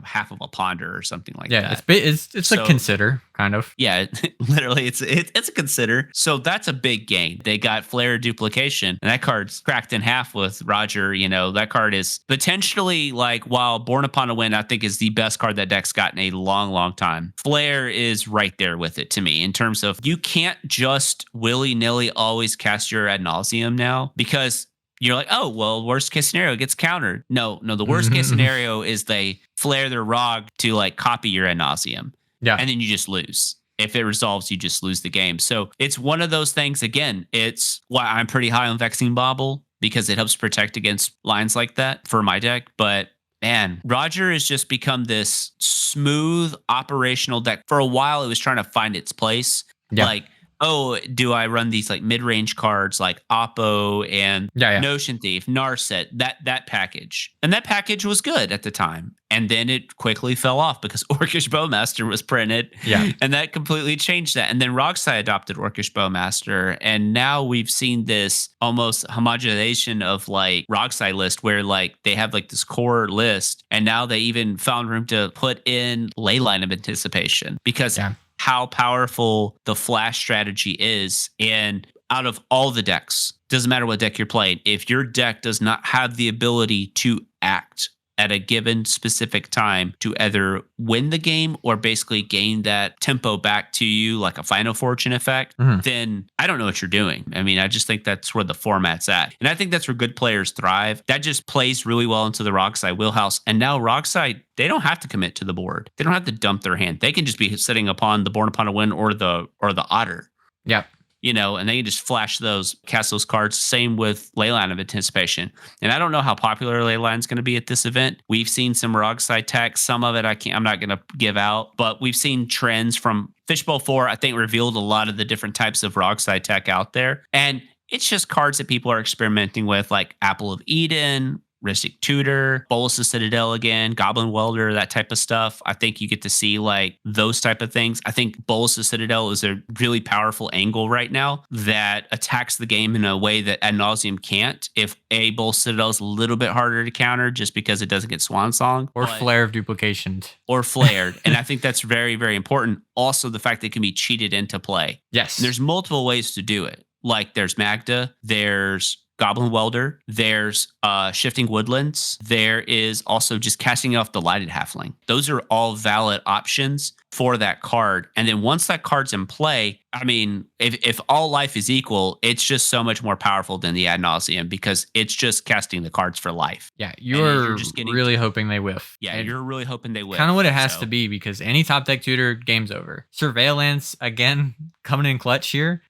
half of a ponder or something like that. Yeah, it's so, a consider kind of. Yeah, literally, it's a consider. So that's a big gain. They got Flare duplication, and that card's cracked in half with Roger. You know, that card is potentially like, while Born Upon a Wind, I think is the best card that deck's got in a long, long time. Flare is right there with it to me in terms of you can't just willy nilly always cast your Ad Nauseam now, because you're like, oh, well, worst case scenario gets countered. No, the worst case scenario is they flare their Rog to like copy your Ad Nauseam. Yeah. And then you just lose. If it resolves, you just lose the game. So it's one of those things. Again, it's why I'm pretty high on Vexing Bauble, because it helps protect against lines like that for my deck. But man, Roger has just become this smooth operational deck. For a while, it was trying to find its place. Yeah. Like, oh, do I run these like mid-range cards like Oppo and Notion Thief, Narset, that package? And that package was good at the time. And then it quickly fell off because Orcish Bowmaster was printed. Yeah. And that completely changed that. And then Roxai adopted Orcish Bowmaster. And now we've seen this almost homogenization of like Roxai list where like they have like this core list. And now they even found room to put in Leyline of Anticipation because how powerful the flash strategy is. And out of all the decks, doesn't matter what deck you're playing, if your deck does not have the ability to act at a given specific time to either win the game or basically gain that tempo back to you like a Final Fortune effect, then I don't know what you're doing. I mean, I just think that's where the format's at. And I think that's where good players thrive. That just plays really well into the Roxai wheelhouse. And now Roxai, they don't have to commit to the board. They don't have to dump their hand. They can just be sitting upon the Born Upon a Wind or the Otter. Yep. You know, and they can just flash those, cast those cards. Same with Leyline of Anticipation. And I don't know how popular Leyline's going to be at this event. We've seen some Roxai tech. Some of it I'm not going to give out, but we've seen trends from Fishbowl 4, I think revealed a lot of the different types of Roxai tech out there. And it's just cards that people are experimenting with, like Apple of Eden, Ristic Tutor, Bolus's Citadel again, Goblin Welder, that type of stuff. I think you get to see like those type of things. I think Bolus's Citadel is a really powerful angle right now that attacks the game in a way that Ad Nauseam can't. If Bolus Citadel is a little bit harder to counter just because it doesn't get Swan Song. Or Flare of Duplication. Or Flared. And I think that's very, very important. Also, the fact that it can be cheated into play. Yes. And there's multiple ways to do it. Like there's Magda, there's Goblin Welder, there's Shifting Woodlands, there is also just casting off the Lighted Halfling. Those are all valid options for that card. And then once that card's in play, I mean, if all life is equal, it's just so much more powerful than the Ad Nauseam because it's just casting the cards for life. Yeah, you're just really hoping they whiff. Yeah, and you're really hoping they whiff. Kind of what it has to be, because any top deck tutor, game's over. Surveillance, again, coming in clutch here.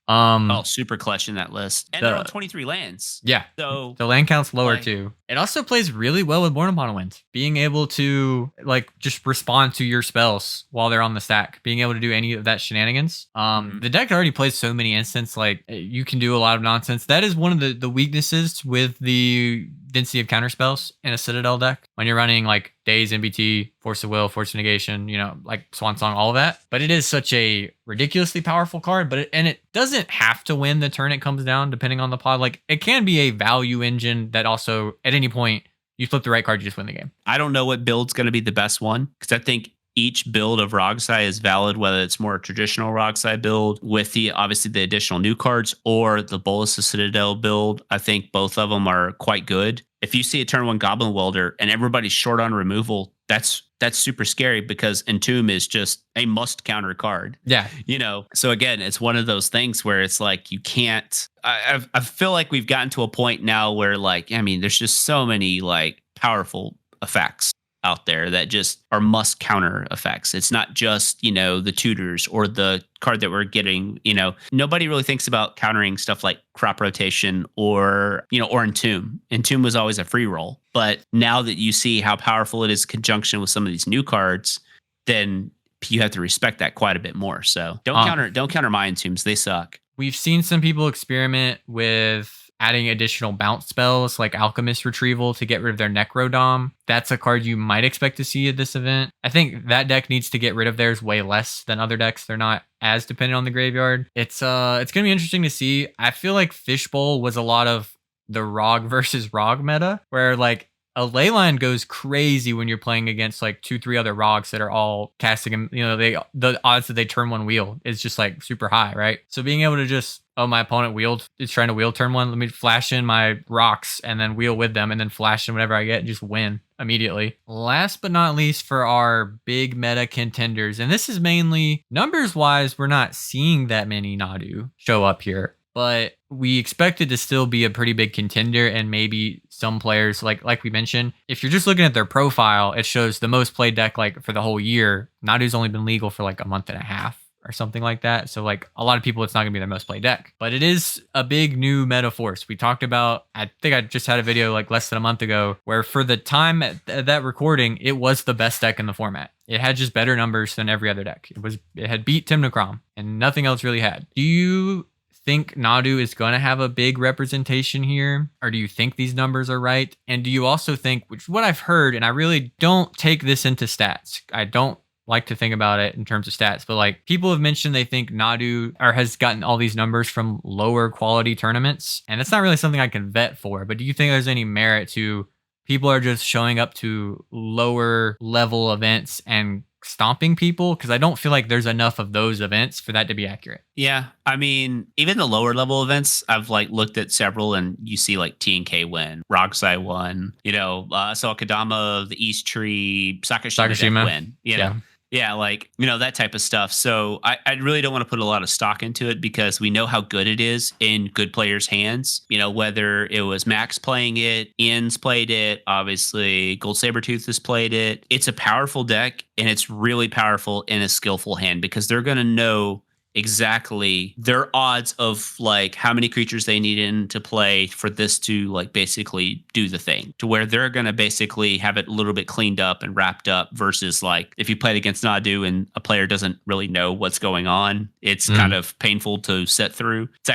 Super clutch in that list. And they're on 23 lands. Yeah, so the land count's lower too. It also plays really well with Born Upon a Wind. Being able to like just respond to your spells while they're on the stack. Being able to do any of that shenanigans. The deck already plays so many instances, like you can do a lot of nonsense. That is one of the weaknesses with the density of counter spells in a Citadel deck. When you're running like Daze, MBT, Force of Will, Force of Negation, you know, like Swan Song, all of that. But it is such a ridiculously powerful card, but it doesn't have to win the turn it comes down, depending on the pod. Like it can be a value engine that also at any point you flip the right card, you just win the game. I don't know what build's going to be the best one, because I think each build of Roxai is valid, whether it's more traditional Roxai build with obviously the additional new cards or the Bolus of Citadel build. I think both of them are quite good. If you see a turn 1 Goblin Welder and everybody's short on removal, that's super scary because Entomb is just a must counter card. Yeah. You know, so again, it's one of those things where it's like you can't. I feel like we've gotten to a point now where like, I mean, there's just so many like powerful effects out there that just are must counter effects. It's not just, the tutors or the card that we're getting. Nobody really thinks about countering stuff like crop rotation or entomb. Entomb was always a free roll. But now that you see how powerful it is in conjunction with some of these new cards, then you have to respect that quite a bit more. So don't counter my entombs. They suck. We've seen some people experiment with adding additional bounce spells like Alchemist Retrieval to get rid of their Necrodom. That's a card you might expect to see at this event. I think that deck needs to get rid of theirs way less than other decks. They're not as dependent on the graveyard. It's gonna be interesting to see. I feel like Fishbowl was a lot of the Rog versus Rog meta, where like a Leyline goes crazy when you're playing against like 2-3 other Rogs that are all casting him. The odds that they turn one wheel is just like super high, right? So being able to just, my opponent is trying to wheel turn one, let me flash in my rocks and then wheel with them and then flash in whatever I get and just win immediately. Last but not least for our big meta contenders, and this is mainly numbers wise, we're not seeing that many Nadu show up here, but we expect it to still be a pretty big contender, and maybe some players, like we mentioned, if you're just looking at their profile, it shows the most played deck like for the whole year. Nadu's only been legal for like a month and a half or something like that. So like a lot of people, it's not gonna be their most played deck, but it is a big new meta force. We talked about, I think I just had a video like less than a month ago where for the time at that recording, it was the best deck in the format. It had just better numbers than every other deck. It had beat Tymna Kraum and nothing else really had. Do you think Nadu is going to have a big representation here, or do you think these numbers are right? And do you also think, which is what I've heard, and I really don't take this into stats, I don't like to think about it in terms of stats, but like people have mentioned they think Nadu has gotten all these numbers from lower quality tournaments, and it's not really something I can vet for, but do you think there's any merit to people are just showing up to lower level events and stomping people? Because I don't feel like there's enough of those events for that to be accurate. Yeah, I mean, even the lower level events, I've like looked at several, and you see like T&K win, Rogsai won, so Kadama, the East Tree, Sakashima win, Yeah, like, that type of stuff. So I really don't want to put a lot of stock into it because we know how good it is in good players' hands. Whether it was Max playing it, Ian's played it, obviously Gold Sabertooth has played it. It's a powerful deck, and it's really powerful in a skillful hand because they're going to know exactly their odds of like how many creatures they need in to play for this to like basically do the thing, to where they're going to basically have it a little bit cleaned up and wrapped up versus like if you played against Nadu and a player doesn't really know what's going on, it's kind of painful to set through. It's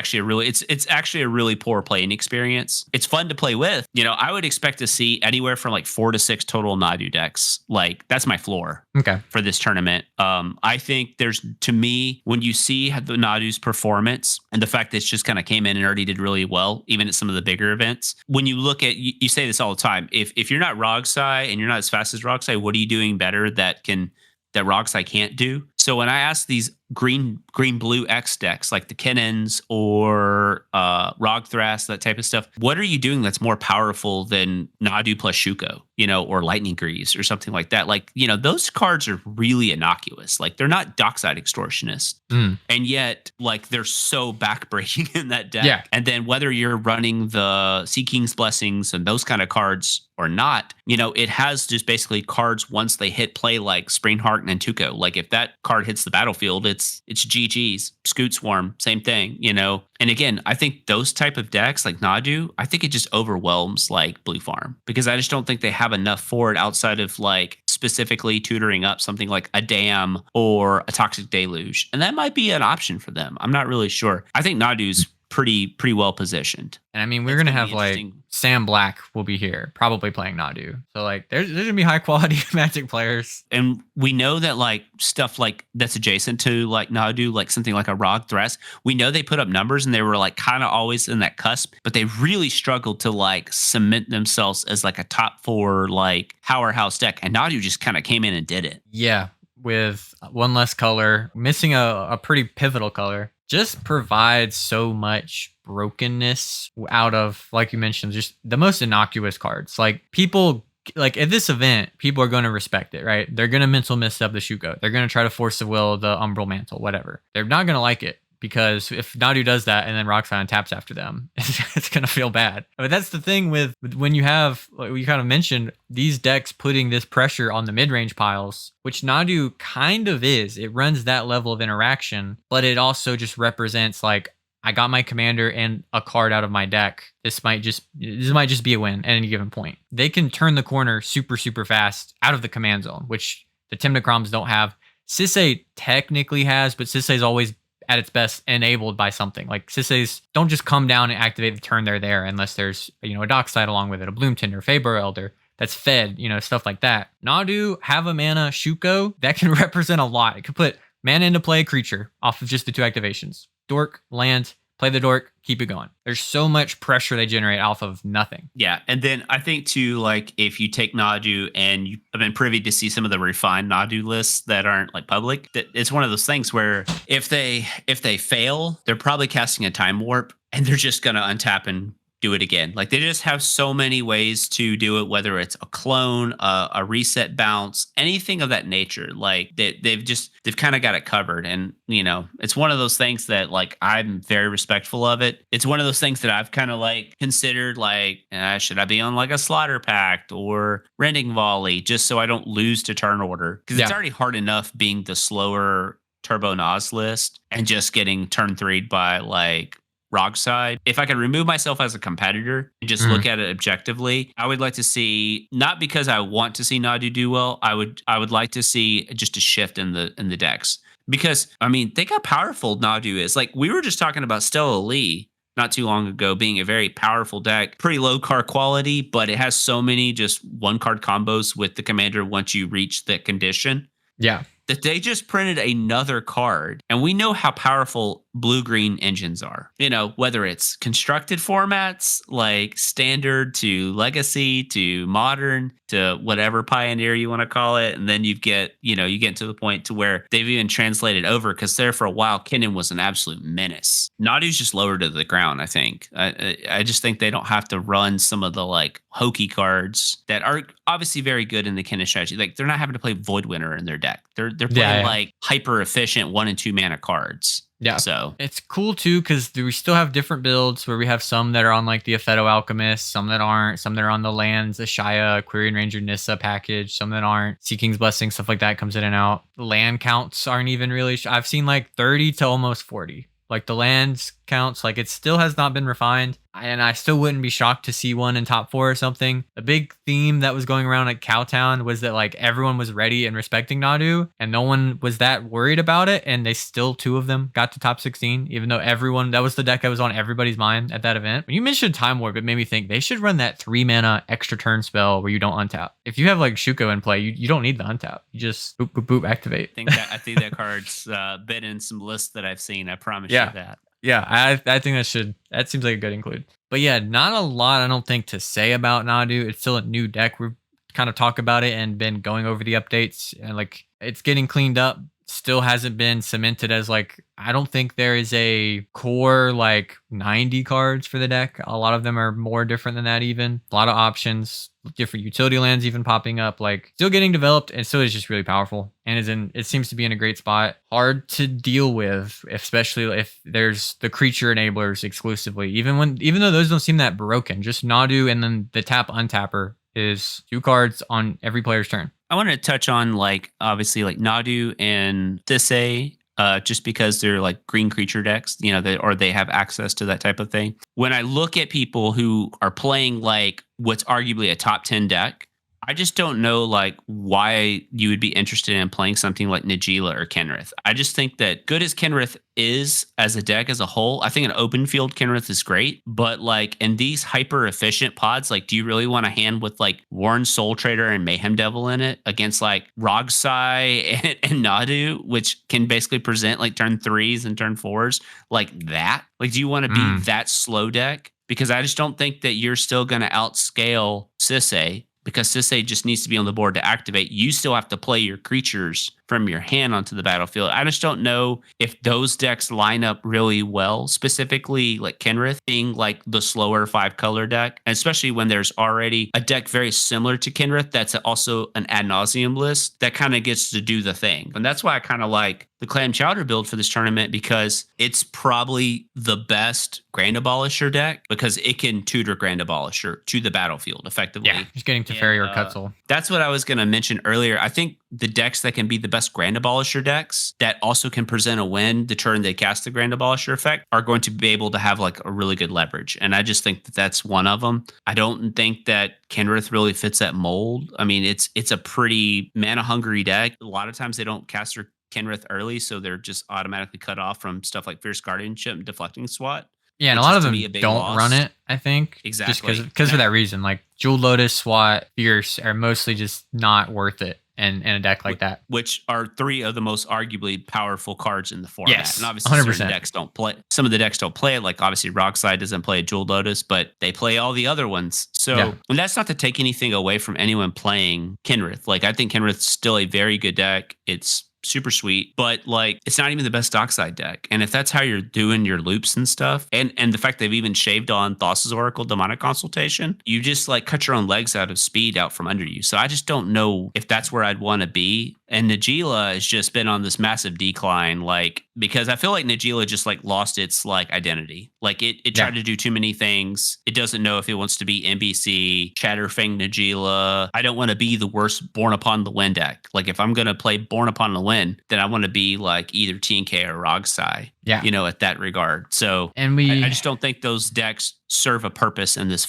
actually a really poor playing experience. It's fun to play with. I would expect to see anywhere from like 4 to 6 total Nadu decks. Like that's my floor for this tournament. I think to me, when you see the Nadu's performance and the fact that it's just kind of came in and already did really well, even at some of the bigger events. When you look at, you say this all the time, if you're not Rogsai and you're not as fast as Rogsai, what are you doing better that Rogsai can't do? So when I ask these green blue X decks like the Kennons or Rogthras, that type of stuff, what are you doing that's more powerful than Nadu plus Shuko, or Lightning Greaves or something like that? Like, those cards are really innocuous. Like they're not Dockside Extortionists. And yet like they're so backbreaking in that deck. Yeah. And then whether you're running the Sea King's Blessings and those kind of cards or not, it has just basically cards once they hit play like Springheart and Tuco. Like if that card hits the battlefield, it's GG's. Scoot Swarm, same thing, And again, I think those type of decks like Nadu, I think it just overwhelms like Blue Farm because I just don't think they have enough for it outside of like specifically tutoring up something like a Dam or a Toxic Deluge. And that might be an option for them. I'm not really sure. I think Nadu's pretty well positioned. And I mean, we're gonna have like Sam Black will be here, probably playing Nadu. So like, there's gonna be high quality Magic players, and we know that like stuff like that's adjacent to like Nadu, like something like a Rogthras. We know they put up numbers, and they were like kind of always in that cusp, but they really struggled to like cement themselves as like a top 4 like powerhouse deck. And Nadu just kind of came in and did it. Yeah, with one less color, missing a pretty pivotal color. Just provides so much brokenness out of, like you mentioned, just the most innocuous cards. Like people, like at this event, people are going to respect it, right? They're going to mental misstep the Shuko. They're going to try to force the will, the Umbral Mantle, whatever. They're not going to like it. because if Nadu does that and then Roxanne taps after them, it's going to feel bad. But that's the thing with when you have, like you kind of mentioned, these decks putting this pressure on the mid-range piles, which Nadu kind of is. It runs that level of interaction, but it also just represents like, I got my commander and a card out of my deck. This might just be a win at any given point. They can turn the corner super, super fast out of the command zone, which the Tymna Kroms don't have. Sisay technically has, but Sisay's always at its best enabled by something. Like Sisay's don't just come down and activate the turn they're there unless there's, a Dockside along with it, a Bloom Tinder, Faber Elder that's fed, stuff like that. Nadu, have a mana, Shuko, that can represent a lot. It could put mana into play a creature off of just the 2 activations. Dork, land, play the dork, keep it going. There's so much pressure they generate off of nothing. Yeah, and then I think too, like if you take Nadu and you've been privy to see some of the refined Nadu lists that aren't like public, that it's one of those things where if they fail, they're probably casting a time warp and they're just gonna untap and do it again. Like they just have so many ways to do it, whether it's a clone, a reset bounce, anything of that nature. Like they've kind of got it covered. And it's one of those things that like I'm very respectful of it. It's one of those things that I've kind of like considered like, should I be on like a Slaughter Pact or Rending Volley just so I don't lose to turn order? Because it's already hard enough being the slower Turbo Nas list and just getting turn 3'd by like Rogside. If I could remove myself as a competitor and just look at it objectively, I would like to see, not because I want to see Nadu do well, I would like to see just a shift in the decks. Because I mean, think how powerful Nadu is. Like we were just talking about Stella Lee not too long ago being a very powerful deck, pretty low card quality, but it has so many just 1-card combos with the commander once you reach that condition. Yeah. That they just printed another card. And we know how powerful blue-green engines are. Whether it's constructed formats like standard to legacy to modern to whatever pioneer you want to call it. And then you get to the point to where they've even translated over because there for a while, Kennen was an absolute menace. Nadu's just lower to the ground, I think. I just think they don't have to run some of the like hokey cards that are obviously very good in the Kennen strategy. Like they're not having to play Void Winter in their deck. They're playing like hyper efficient 1 and 2 mana cards. Yeah. So it's cool too because we still have different builds where we have some that are on like the Apheto Alchemist, some that aren't, some that are on the lands, Ashaya, Quirion Ranger, Nissa package, some that aren't. Sea King's Blessing, stuff like that comes in and out. Land counts aren't even really. I've seen like 30 to almost 40. Like the lands counts, like it still has not been refined. And I still wouldn't be shocked to see one in top 4 or something. The big theme that was going around at Cowtown was that like everyone was ready and respecting Nadu and no one was that worried about it. And they still, 2 of them got to top 16, even though that was the deck that was on everybody's mind at that event. When you mentioned Time Warp, it made me think they should run that 3 mana extra turn spell where you don't untap. If you have like Shuko in play, you don't need the untap. You just boop, boop, boop, activate. I think that card's been in some lists that I've seen. I promise you that. Yeah, I think that seems like a good include. But yeah, not a lot, I don't think, to say about Nadu. It's still a new deck. We've kind of talked about it and been going over the updates and like it's getting cleaned up. Still hasn't been cemented as like, I don't think there is a core like 90 cards for the deck. A lot of them are more different than that even. A lot of options, different utility lands even popping up, like still getting developed and still is just really powerful and it seems to be in a great spot. Hard to deal with, especially if there's the creature enablers exclusively, even though those don't seem that broken. Just Nadu and then the tap untapper is 2 cards on every player's turn. I want to touch on like obviously like Nadu and Sisay, just because they're like green creature decks, they have access to that type of thing. When I look at people who are playing like what's arguably a top 10 deck, I just don't know like why you would be interested in playing something like Najeela or Kenrith. I just think that good as Kenrith is as a deck as a whole, I think an open field Kenrith is great. But like in these hyper efficient pods, like do you really want a hand with like Warren Soul Trader and Mayhem Devil in it against like Rogsai and Nadu, which can basically present like turn 3s and turn 4s like that? Like do you want to be that slow deck? Because I just don't think that you're still going to outscale Sisay. Because Sisay just needs to be on the board to activate. You still have to play your creatures from your hand onto the battlefield. I just don't know if those decks line up really well, specifically like Kenrith being like the slower 5-color deck, and especially when there's already a deck very similar to Kenrith that's also an ad nauseum list that kind of gets to do the thing. And that's why I kind of like the Clam Chowder build for this tournament because it's probably the best Grand Abolisher deck because it can tutor Grand Abolisher to the battlefield effectively. Yeah, just getting Teferi or Cutzel. That's what I was going to mention earlier. I think the decks that can be the best Grand Abolisher decks that also can present a win the turn they cast the Grand Abolisher effect are going to be able to have like a really good leverage. And I just think that that's one of them. I don't think that Kenrith really fits that mold. I mean, it's a pretty mana hungry deck. A lot of times they don't cast their Kenrith early, so they're just automatically cut off from stuff like Fierce Guardianship and Deflecting Swat. Yeah, and a lot of them don't run it, I think. Exactly. Just because for that reason. Like Jewel Lotus, SWAT, Fierce are mostly just not worth it in a deck like that. Which are three of the most arguably powerful cards in the format. Yes, and obviously 100%. certain decks don't play. Some of the decks don't play it. Like obviously Rockside doesn't play Jewel Lotus, but they play all the other ones. So and that's not to take anything away from anyone playing Kenrith. Like I think Kenrith's still a very good deck. It's super sweet, but like it's not even the best Dockside deck. And if that's how you're doing your loops and stuff, and the fact they've even shaved on Thassa's Oracle Demonic Consultation, you just like cut your own legs out of speed out from under you. So I just don't know if that's where I'd want to be. And Najeela has just been on this massive decline, like because I feel like Najeela just like lost its like identity. Like it tried to do too many things. It doesn't know if it wants to be NBC, Chatterfang Najeela. I don't want to be the worst Born Upon the Wind deck. Like if I'm gonna play Born Upon the Wind, then I want to be like either TNK or Rogsai. Yeah. You know, at that regard. So and I just don't think those decks serve a purpose in this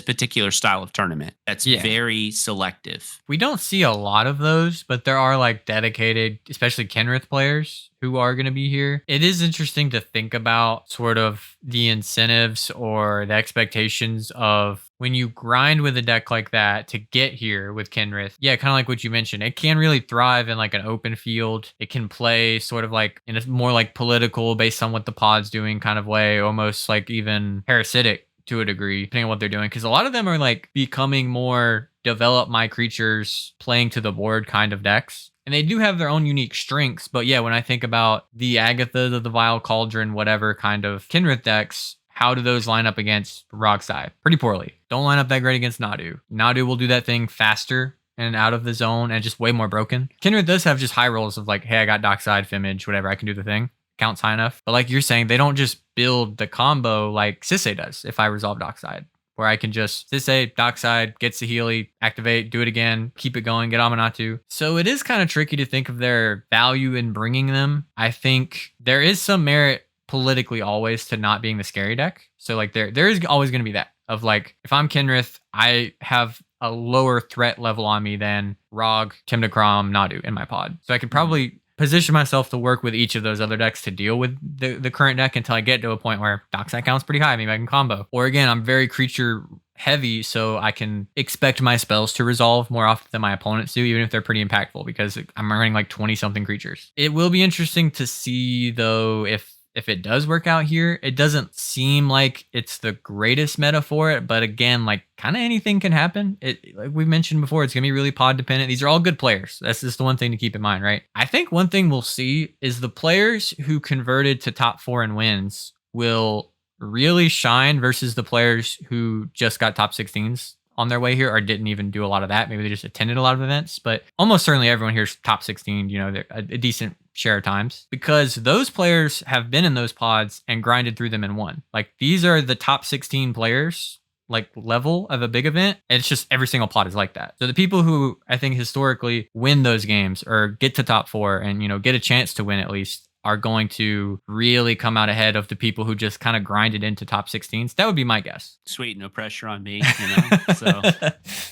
particular style of tournament. That's very selective. We don't see a lot of those, but there are like dedicated, especially Kenrith players who are going to be here. It is interesting to think about sort of the incentives or the expectations of when you grind with a deck like that to get here with Kenrith. Yeah, kind of like what you mentioned. It can really thrive in like an open field. It can play sort of like in a more like political based on what the pod's doing kind of way, almost like even parasitic to a degree, depending on what they're doing. Because a lot of them are like becoming more develop my creatures playing to the board kind of decks. And they do have their own unique strengths. But yeah, when I think about the Agatha, the Vile Cauldron, whatever kind of Kenrith decks, how do those line up against Rogsai? Pretty poorly. Don't line up that great against Nadu. Nadu will do that thing faster and out of the zone and just way more broken. Kenrith does have just high rolls of like, hey, I got Dockside, Fimage, whatever, I can do the thing. Counts high enough. But like you're saying, they don't just build the combo like Sisay does if I resolve Dockside. Where I can just Sisay, Dockside, get Saheeli, activate, do it again, keep it going, get Amanatu. So it is kind of tricky to think of their value in bringing them. I think there is some merit politically always to not being the scary deck. So like there is always going to be that of like, if I'm Kenrith, I have a lower threat level on me than Rog, Tymna, Kraum, Nadu in my pod. So I could probably position myself to work with each of those other decks to deal with the current deck until I get to a point where Dockside counts pretty high. Maybe I can combo. Or again, I'm very creature heavy, so I can expect my spells to resolve more often than my opponents do, even if they're pretty impactful, because I'm running like 20-something creatures. It will be interesting to see, though, if it does work out here. It doesn't seem like it's the greatest meta for it, but again, like kind of anything can happen. Like we mentioned before, it's gonna be really pod dependent. These are all good players. That's just the one thing to keep in mind, right? I think one thing we'll see is the players who converted to top 4 and wins will really shine versus the players who just got top 16s on their way here or didn't even do a lot of that. Maybe they just attended a lot of events, but almost certainly everyone here's top 16, you know, they're a decent share of times, because those players have been in those pods and grinded through them and won. Like these are the top 16 players, like level of a big event. And it's just every single pod is like that. So the people who I think historically win those games or get to top 4 and, you know, get a chance to win at least are going to really come out ahead of the people who just kind of grinded into top 16s. That would be my guess. Sweet, no pressure on me, you know. So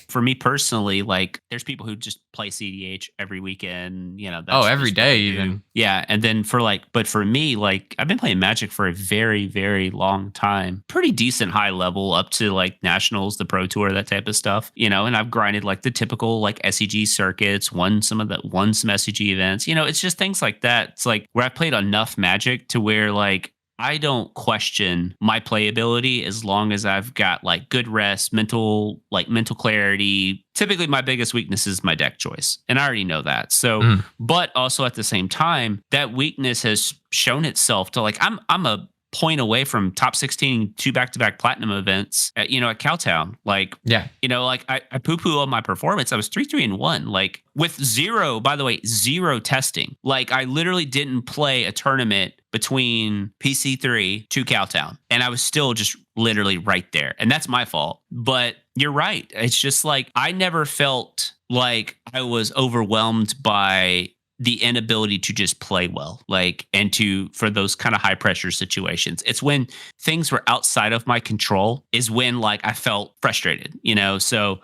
for me personally, like there's people who just play CEDH every weekend, you know. That's every day even. Yeah, and then but for me, like I've been playing Magic for a very, very long time. Pretty decent high level up to like Nationals, the Pro Tour, that type of stuff, you know, and I've grinded like the typical like SEG circuits, won some SEG events, you know, it's just things like that. It's like where I played enough Magic to where like I don't question my playability as long as I've got like good rest, mental clarity. Typically my biggest weakness is my deck choice, and I already know that. So but also at the same time, that weakness has shown itself to like I'm a point away from top 16, 2 back-to-back platinum events at Cowtown. Like, Yeah. like I poo-poo on my performance. I was 3-3-1, like with zero, by the way, zero testing. Like I literally didn't play a tournament between PC3 to Cowtown. And I was still just literally right there. And that's my fault. But you're right. It's just like I never felt like I was overwhelmed by the inability to just play well, like, and for those kind of high pressure situations. It's when things were outside of my control is when like I felt frustrated, so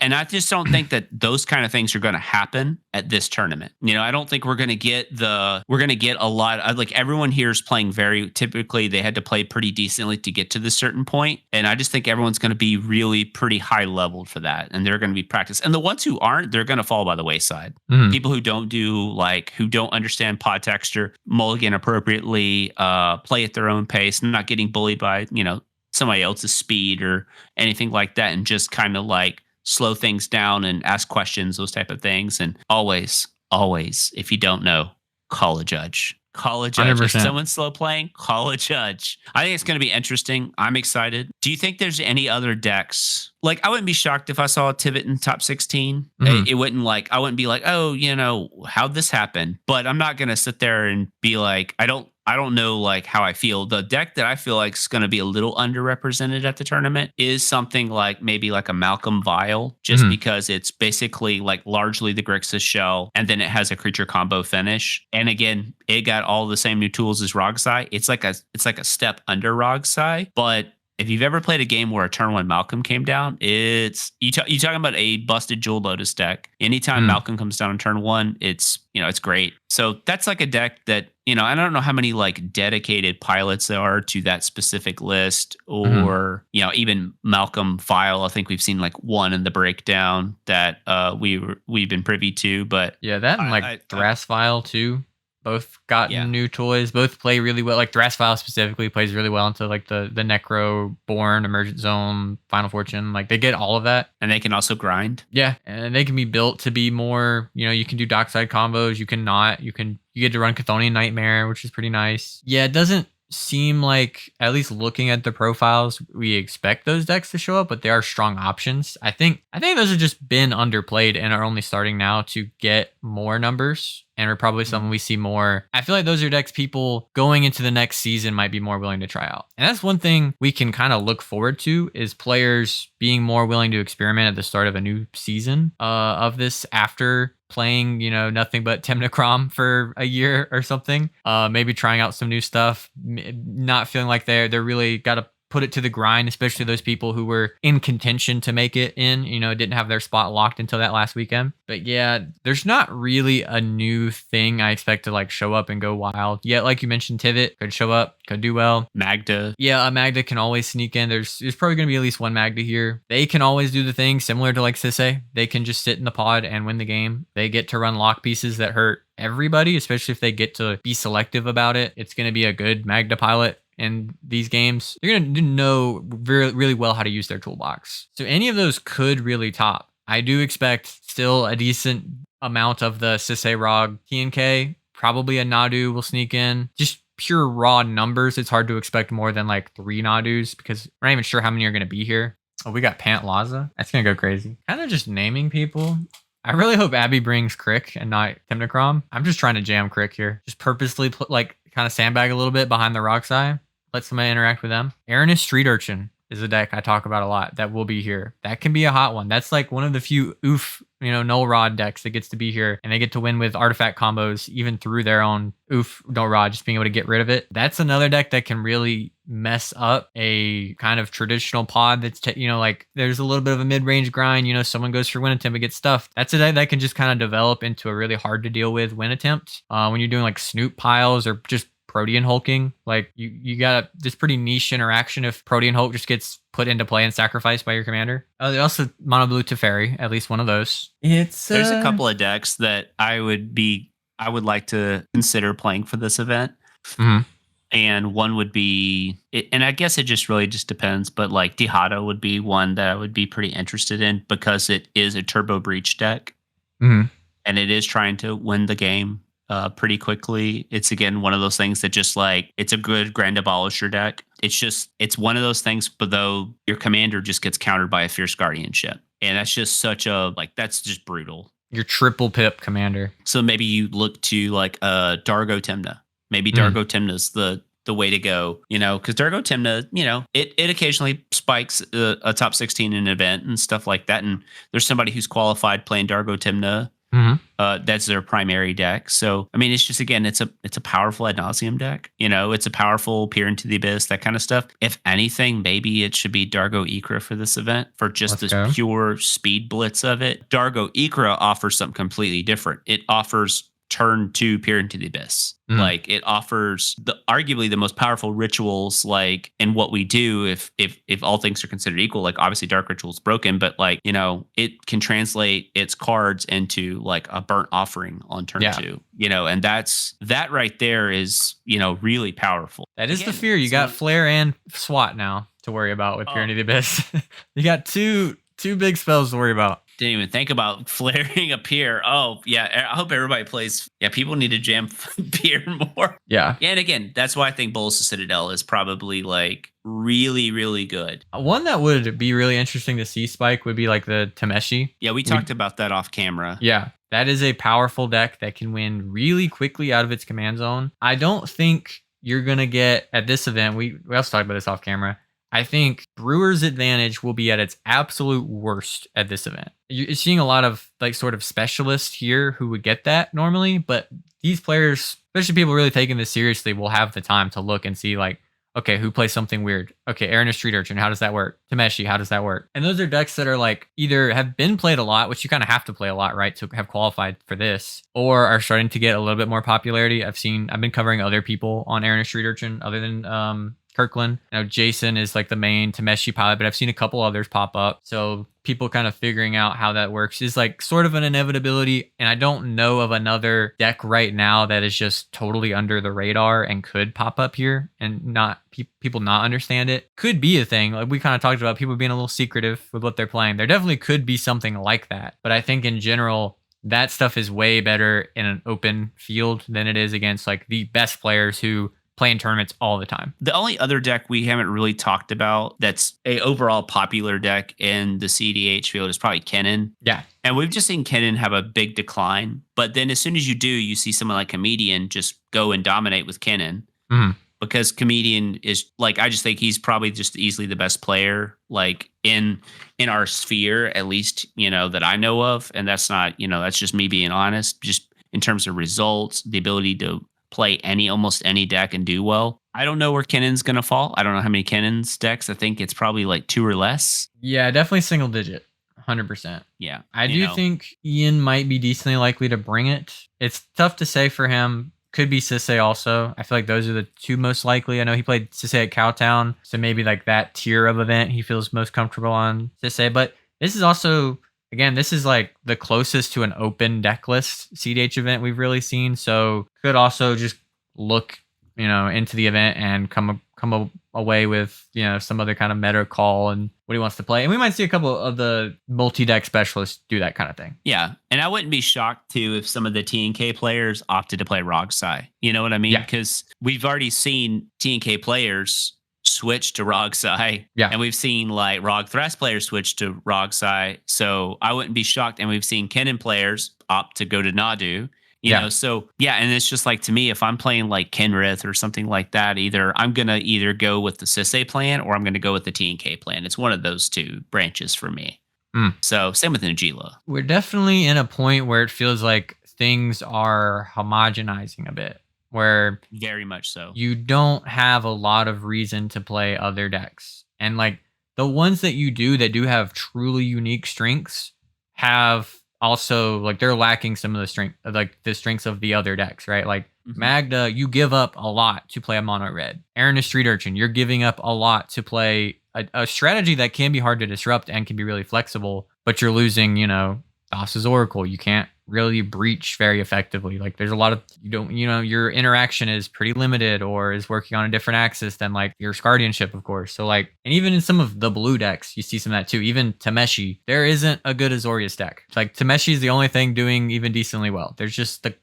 and I just don't think that those kind of things are going to happen at this tournament. I don't think we're going to get a lot of, like, everyone here is playing very typically. They had to play pretty decently to get to this certain point. And I just think everyone's going to be really pretty high level for that. And they're going to be practiced. And the ones who aren't, they're going to fall by the wayside. People who don't who don't understand pod texture, mulligan appropriately, play at their own pace, not getting bullied by, somebody else's speed or anything like that. And just kind of like slow things down and ask questions, those type of things. And always, if you don't know, call a judge. Call a judge. 100%. If someone's slow playing, call a judge. I think it's going to be interesting. I'm excited. Do you think there's any other decks? Like, I wouldn't be shocked if I saw a Tivit in top 16. It wouldn't I wouldn't be like, oh, how'd this happen? But I'm not going to sit there and be like, I don't know like how I feel. The deck that I feel like is going to be a little underrepresented at the tournament is something like maybe like a Malcolm Vial, just because it's basically like largely the Grixis shell, and then it has a creature combo finish. And again, it got all the same new tools as Rogsai. It's like a step under Rogsai, but if you've ever played a game where a turn 1 Malcolm came down, it's you talking about a busted Jewel Lotus deck. Anytime Malcolm comes down on turn 1, it's great. So that's like a deck that, I don't know how many like dedicated pilots there are to that specific list, or even Malcolm File. I think we've seen like one in the breakdown that we've been privy to. But yeah, that and Thras File too. Both got new toys. Both play really well. Like Thras File specifically plays really well into like the Necro, Born, Emergent Zone, Final Fortune. Like they get all of that. And they can also grind. Yeah. And they can be built to be more, you can do dockside combos. You can not. You get to run Chthonian Nightmare, which is pretty nice. Yeah, it doesn't seem like, at least looking at the profiles, we expect those decks to show up, but they are strong options. I think those have just been underplayed and are only starting now to get more numbers, and are probably something we see more. I feel like those are decks people going into the next season might be more willing to try out. And that's one thing we can kind of look forward to, is players being more willing to experiment at the start of a new season of this, after playing, nothing but Tymna Kraum for a year or something. Maybe trying out some new stuff, not feeling like they're really got to put it to the grind, especially those people who were in contention to make it in, didn't have their spot locked until that last weekend. But yeah, there's not really a new thing I expect to like show up and go wild. Yeah, like you mentioned, Tivit could show up, could do well. Magda. Yeah, a Magda can always sneak in. There's probably going to be at least one Magda here. They can always do the thing similar to like Sisay. They can just sit in the pod and win the game. They get to run lock pieces that hurt everybody, especially if they get to be selective about it. It's going to be a good Magda pilot in these games. They're going to know really well how to use their toolbox. So any of those could really top. I do expect still a decent amount of the Sisay Rog TNK. Probably a Nadu will sneak in. Just pure raw numbers, it's hard to expect more than like 3 Nadus, because we're not even sure how many are going to be here. Oh, we got Pant Laza. That's going to go crazy. Kind of just naming people. I really hope Abby brings Crick and not Tymna Kraum. I'm just trying to jam Crick here. Just purposely put kind of sandbag a little bit behind the Rogsai. Let somebody interact with them. Aaron's Street Urchin is a deck I talk about a lot that will be here. That can be a hot one. That's like one of the few null rod decks that gets to be here, and they get to win with artifact combos even through their own null rod, just being able to get rid of it. That's another deck that can really mess up a kind of traditional pod that's there's a little bit of a mid-range grind, someone goes for win attempt and gets stuffed. That's a deck that can just kind of develop into a really hard to deal with win attempt when you're doing like Snoop piles or just Protean hulking. Like you got this pretty niche interaction if Protean Hulk just gets put into play and sacrificed by your commander. Also Mono Blue Teferi, at least one of those. There's a couple of decks that I would like to consider playing for this event. And one would be, and I guess it just really just depends, but like Dihado would be one that I would be pretty interested in, because it is a Turbo Breach deck. And it is trying to win the game. pretty quickly. It's again one of those things that just like it's a good Grand Abolisher deck. It's one of those things, but though your commander just gets countered by a Fierce Guardianship. And that's just that's just brutal. Your triple pip commander. So maybe you look to like Dargo Tymna. Maybe Dargo Tymna's the way to go, because Dargo Tymna, it occasionally spikes a top 16 in an event and stuff like that. And there's somebody who's qualified playing Dargo Tymna. That's their primary deck. So, I mean, it's just, again, it's a powerful ad nauseum deck. It's a powerful peer into the abyss, that kind of stuff. If anything, maybe it should be Dargo Ikra for this event for just this pure speed blitz of it. Dargo Ikra offers something completely different. It offers turn 2 peer into the abyss. Like it offers arguably the most powerful rituals, like in what we do if all things are considered equal. Like obviously Dark Ritual's broken, but like it can translate its cards into like a burnt offering on turn 2. And that right there is really powerful. That is the fear. You got Flare and SWAT now to worry about with Peer into the Abyss. You got two big spells to worry about. Didn't even think about flaring a peer. Oh, yeah. I hope everybody plays. Yeah, people need to jam peer more. Yeah. And again, that's why I think Bolas of Citadel is probably like really, really good. One that would be really interesting to see spike would be like the Tameshi. Yeah, we talked about that off camera. Yeah. That is a powerful deck that can win really quickly out of its command zone. I don't think you're going to get at this event. We also talked about this off camera. I think Brewer's advantage will be at its absolute worst at this event. You're seeing a lot of like sort of specialists here who would get that normally, but these players, especially people really taking this seriously, will have the time to look and see like, okay, who plays something weird? Okay, Aaron is Street Urchin. How does that work? Tameshi, how does that work? And those are decks that are like either have been played a lot, which you kind of have to play a lot, right, to have qualified for this, or are starting to get a little bit more popularity. I've been covering other people on Aaron is Street Urchin other than Kirkland. Now Jason is like the main Tameshi pilot, but I've seen a couple others pop up. So people kind of figuring out how that works is like sort of an inevitability. And I don't know of another deck right now that is just totally under the radar and could pop up here and not people not understand it. Could be a thing. Like we kind of talked about people being a little secretive with what they're playing. There definitely could be something like that. But I think in general, that stuff is way better in an open field than it is against like the best players who play in tournaments all the time. The only other deck we haven't really talked about that's a overall popular deck in the cEDH field is probably Kennen. Yeah. And we've just seen Kennen have a big decline. But then as soon as you do, you see someone like Comedian just go and dominate with Kennen. Because Comedian is like, I just think he's probably just easily the best player like in our sphere, at least, that I know of. And that's not, that's just me being honest, just in terms of results, the ability to play almost any deck and do well. I don't know where Kennen's going to fall. I don't know how many Kennen's decks. I think it's probably like 2 or less. Yeah, definitely single digit. 100%. Yeah. I do think Ian might be decently likely to bring it. It's tough to say for him. Could be Sisay also. I feel like those are the 2 most likely. I know he played Sisay at Cowtown, so maybe like that tier of event he feels most comfortable on Sisay. But this is also, again, this is like the closest to an open deck list cEDH event we've really seen. So could also just look, into the event and come away with, some other kind of meta call and what he wants to play. And we might see a couple of the multi-deck specialists do that kind of thing. Yeah. And I wouldn't be shocked too if some of the TNK players opted to play Rogsai. You know what I mean? Yeah. Because we've already seen TNK players switch to Rogsai. Yeah. And we've seen like Rog Thrust players switch to Rogsai. So I wouldn't be shocked. And we've seen Kennen players opt to go to Nadu. You know, so yeah, and it's just like, to me, if I'm playing like Kenrith or something like that, I'm gonna either go with the Sisay plan or I'm gonna go with the TNK plan. It's one of those 2 branches for me. So same with Najeela. We're definitely in a point where it feels like things are homogenizing a bit, where very much so. You don't have a lot of reason to play other decks, and like the ones that you do that do have truly unique strengths have also like they're lacking some of the strengths of the other decks, right? Like Magda, you give up a lot to play a mono red. Aaron is Street Urchin, you're giving up a lot to play a strategy that can be hard to disrupt and can be really flexible, but you're losing, Thassa's Oracle. You can't really breach very effectively. Like there's a lot of your interaction is pretty limited or is working on a different axis than like your guardianship, of course. So like, and even in some of the blue decks, you see some of that too. Even Tameshi, there isn't a good Azorius deck. It's like Tameshi is the only thing doing even decently well. There's just the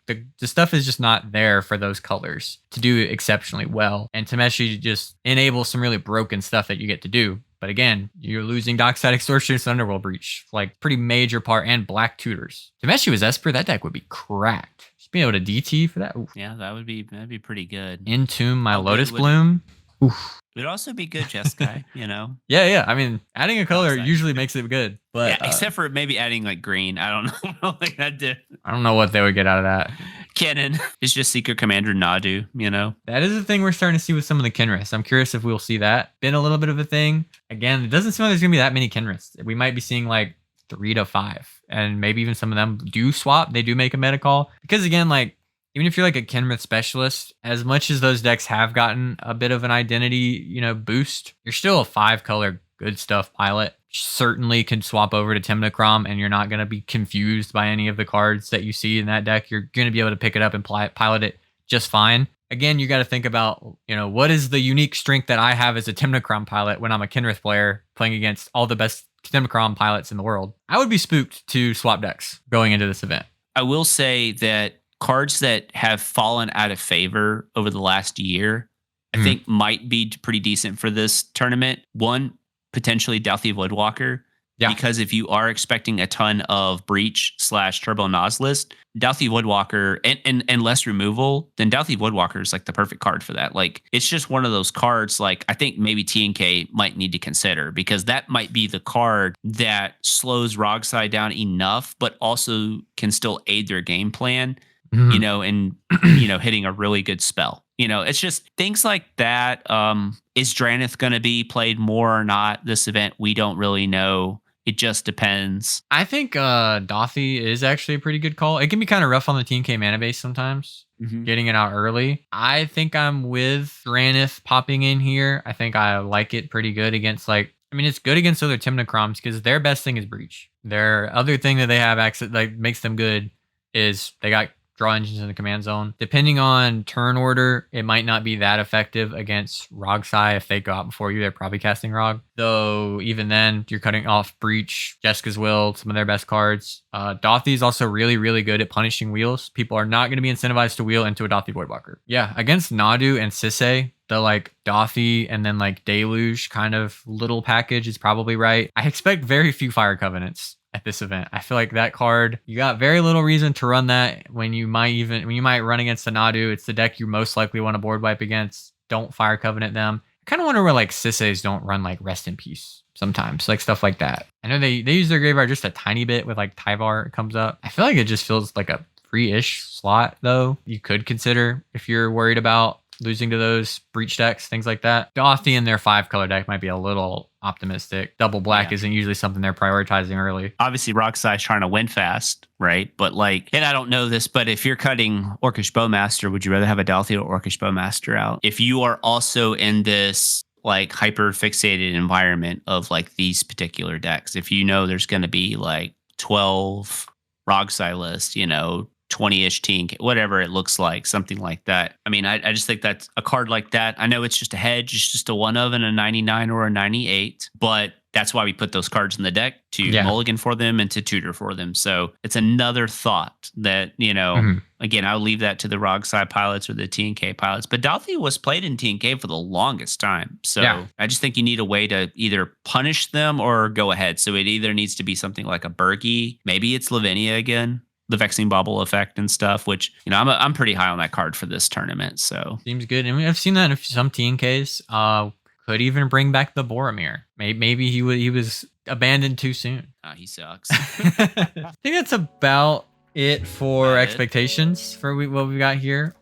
stuff is just not there for those colors to do exceptionally well. And Tameshi just enables some really broken stuff that you get to do. But again, you're losing Dockside Extortionist, Underworld Breach, like pretty major part, and Black Tutors. Tameshi was Esper, that deck would be cracked. Just being able to DT for that. Oof. Yeah, that'd be pretty good. Entomb my Lotus Bloom. Oof. It would also be good, Jeskai, you know? Yeah. I mean, adding a color usually makes it good. But yeah, except for maybe adding like green. I don't know. Like that did. I don't know what they would get out of that. Cannon is just Secret Commander Nadu, you know? That is a thing we're starting to see with some of the Kenriths. I'm curious if we'll see that. Been a little bit of a thing. Again, it doesn't seem like there's going to be that many Kenriths. We might be seeing like 3 to 5. And maybe even some of them do swap. They do make a meta call. Because again, like, even if you're like a Kenrith specialist, as much as those decks have gotten a bit of an identity, boost, you're still a 5-color good stuff pilot. Certainly can swap over to Tymna Kraum, and you're not going to be confused by any of the cards that you see in that deck. You're going to be able to pick it up and pilot it just fine. Again, you got to think about, what is the unique strength that I have as a Tymna Kraum pilot when I'm a Kenrith player playing against all the best Tymna Kraum pilots in the world. I would be spooked to swap decks going into this event. I will say that cards that have fallen out of favor over the last year, I think might be pretty decent for this tournament. One, potentially Dauthi Voidwalker. Yeah. Because if you are expecting a ton of Breach / Turbo Nozlist, Dauthi Voidwalker and less removal, then Dauthi Voidwalker is like the perfect card for that. Like, it's just one of those cards, like, I think maybe TNK might need to consider, because that might be the card that slows Rogside down enough, but also can still aid their game plan, and, hitting a really good spell. It's just things like that. Is Drannith going to be played more or not this event? We don't really know. It just depends. I think Dauthi is actually a pretty good call. It can be kind of rough on the TNK mana base sometimes, getting it out early. I think I'm with Drannith popping in here. I think I like it pretty good against it's good against other Tymna Kraums because their best thing is Breach. Their other thing that they have makes them good is they got draw engines in the command zone. Depending on turn order, it might not be that effective against Rogsai. If they go out before you, they're probably casting Rog. Though even then, you're cutting off Breach, Jeska's Will, some of their best cards. Dauthi is also really, really good at punishing wheels. People are not going to be incentivized to wheel into a Dauthi Voidwalker. Yeah, against Nadu and Sisay, the Dauthi and then Deluge kind of little package is probably right. I expect very few Fire Covenants at this event. I feel like that card, you got very little reason to run that when you might run against a Nadu. It's the deck you most likely want to board wipe against. Don't Fire Covenant them. I kind of wonder where Sisays don't run Rest in Peace sometimes, stuff like that. I know they use their graveyard just a tiny bit with Tyvar comes up. I feel like it just feels like a free-ish slot though. You could consider if you're worried about losing to those Breach decks, things like that. Dauthi in their 5-color deck might be a little optimistic. Double black isn't usually something they're prioritizing early. Obviously, Rocksai's trying to win fast, right? But and I don't know this, but if you're cutting Orcish Bowmaster, would you rather have a Dauthi or Orcish Bowmaster out? If you are also in this hyper fixated environment of these particular decks, if there's going to be 12 Rogsai lists, 20-ish TNK, whatever it looks like, something like that. I mean, I just think that's a card like that. I know it's just a hedge, it's just a 1 of and a 99 or a 98, but that's why we put those cards in the deck to mulligan for them and to tutor for them. So it's another thought that, again, I'll leave that to the Rogsai pilots or the TNK pilots, but Dauthi was played in TNK for the longest time. So I just think you need a way to either punish them or go ahead. So it either needs to be something like a Bergie, maybe it's Lavinia again, the Vexing Bubble effect and stuff, which, I'm pretty high on that card for this tournament. So seems good. And I've seen that in some TNKs. Could even bring back the Boromir. Maybe he was abandoned too soon. He sucks. I think that's about it for expectations for what we got here.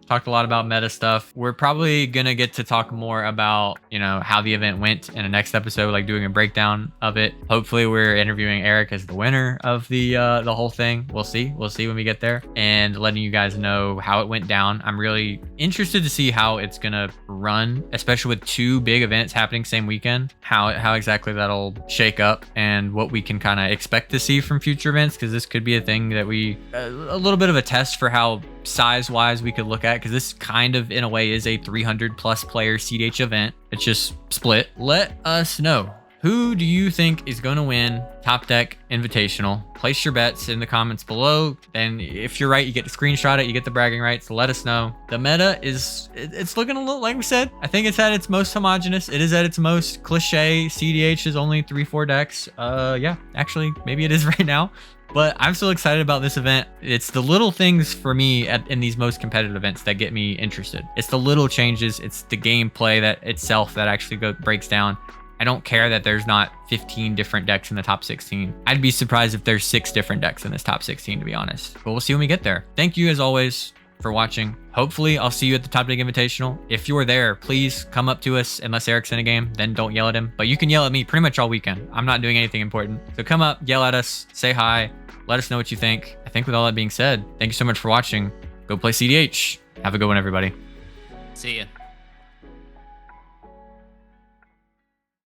Talked a lot about meta stuff. We're probably gonna get to talk more about, how the event went in the next episode, like doing a breakdown of it. Hopefully we're interviewing Eric as the winner of the whole thing. We'll see when we get there, and letting you guys know how it went down. I'm really interested to see how it's gonna run, especially with 2 big events happening same weekend, how exactly that'll shake up and what we can kind of expect to see from future events, because this could be a thing that a little bit of a test for how size wise we could look at, because this kind of in a way is a 300 plus player cEDH event. It's just split. Let us know, who do you think is going to win Topdeck Invitational? Place your bets in the comments below, and if you're right, you get to screenshot it, you get the bragging rights. Let us know. The meta it's looking a little, like we said, I think it's at its most homogenous. It is at its most cliche. cEDH is only 3-4 decks. Yeah, actually maybe it is right now. But I'm so excited about this event. It's the little things for me in these most competitive events that get me interested. It's the little changes. It's the gameplay that itself that actually breaks down. I don't care that there's not 15 different decks in the top 16. I'd be surprised if there's 6 different decks in this top 16, to be honest. But we'll see when we get there. Thank you as always for watching. Hopefully I'll see you at the Topdeck Invitational. If you're there, please come up to us, unless Eric's in a game, then don't yell at him. But you can yell at me pretty much all weekend. I'm not doing anything important. So come up, yell at us, say hi, let us know what you think. I think with all that being said, thank you so much for watching. Go play cEDH. Have a good one, everybody. See ya.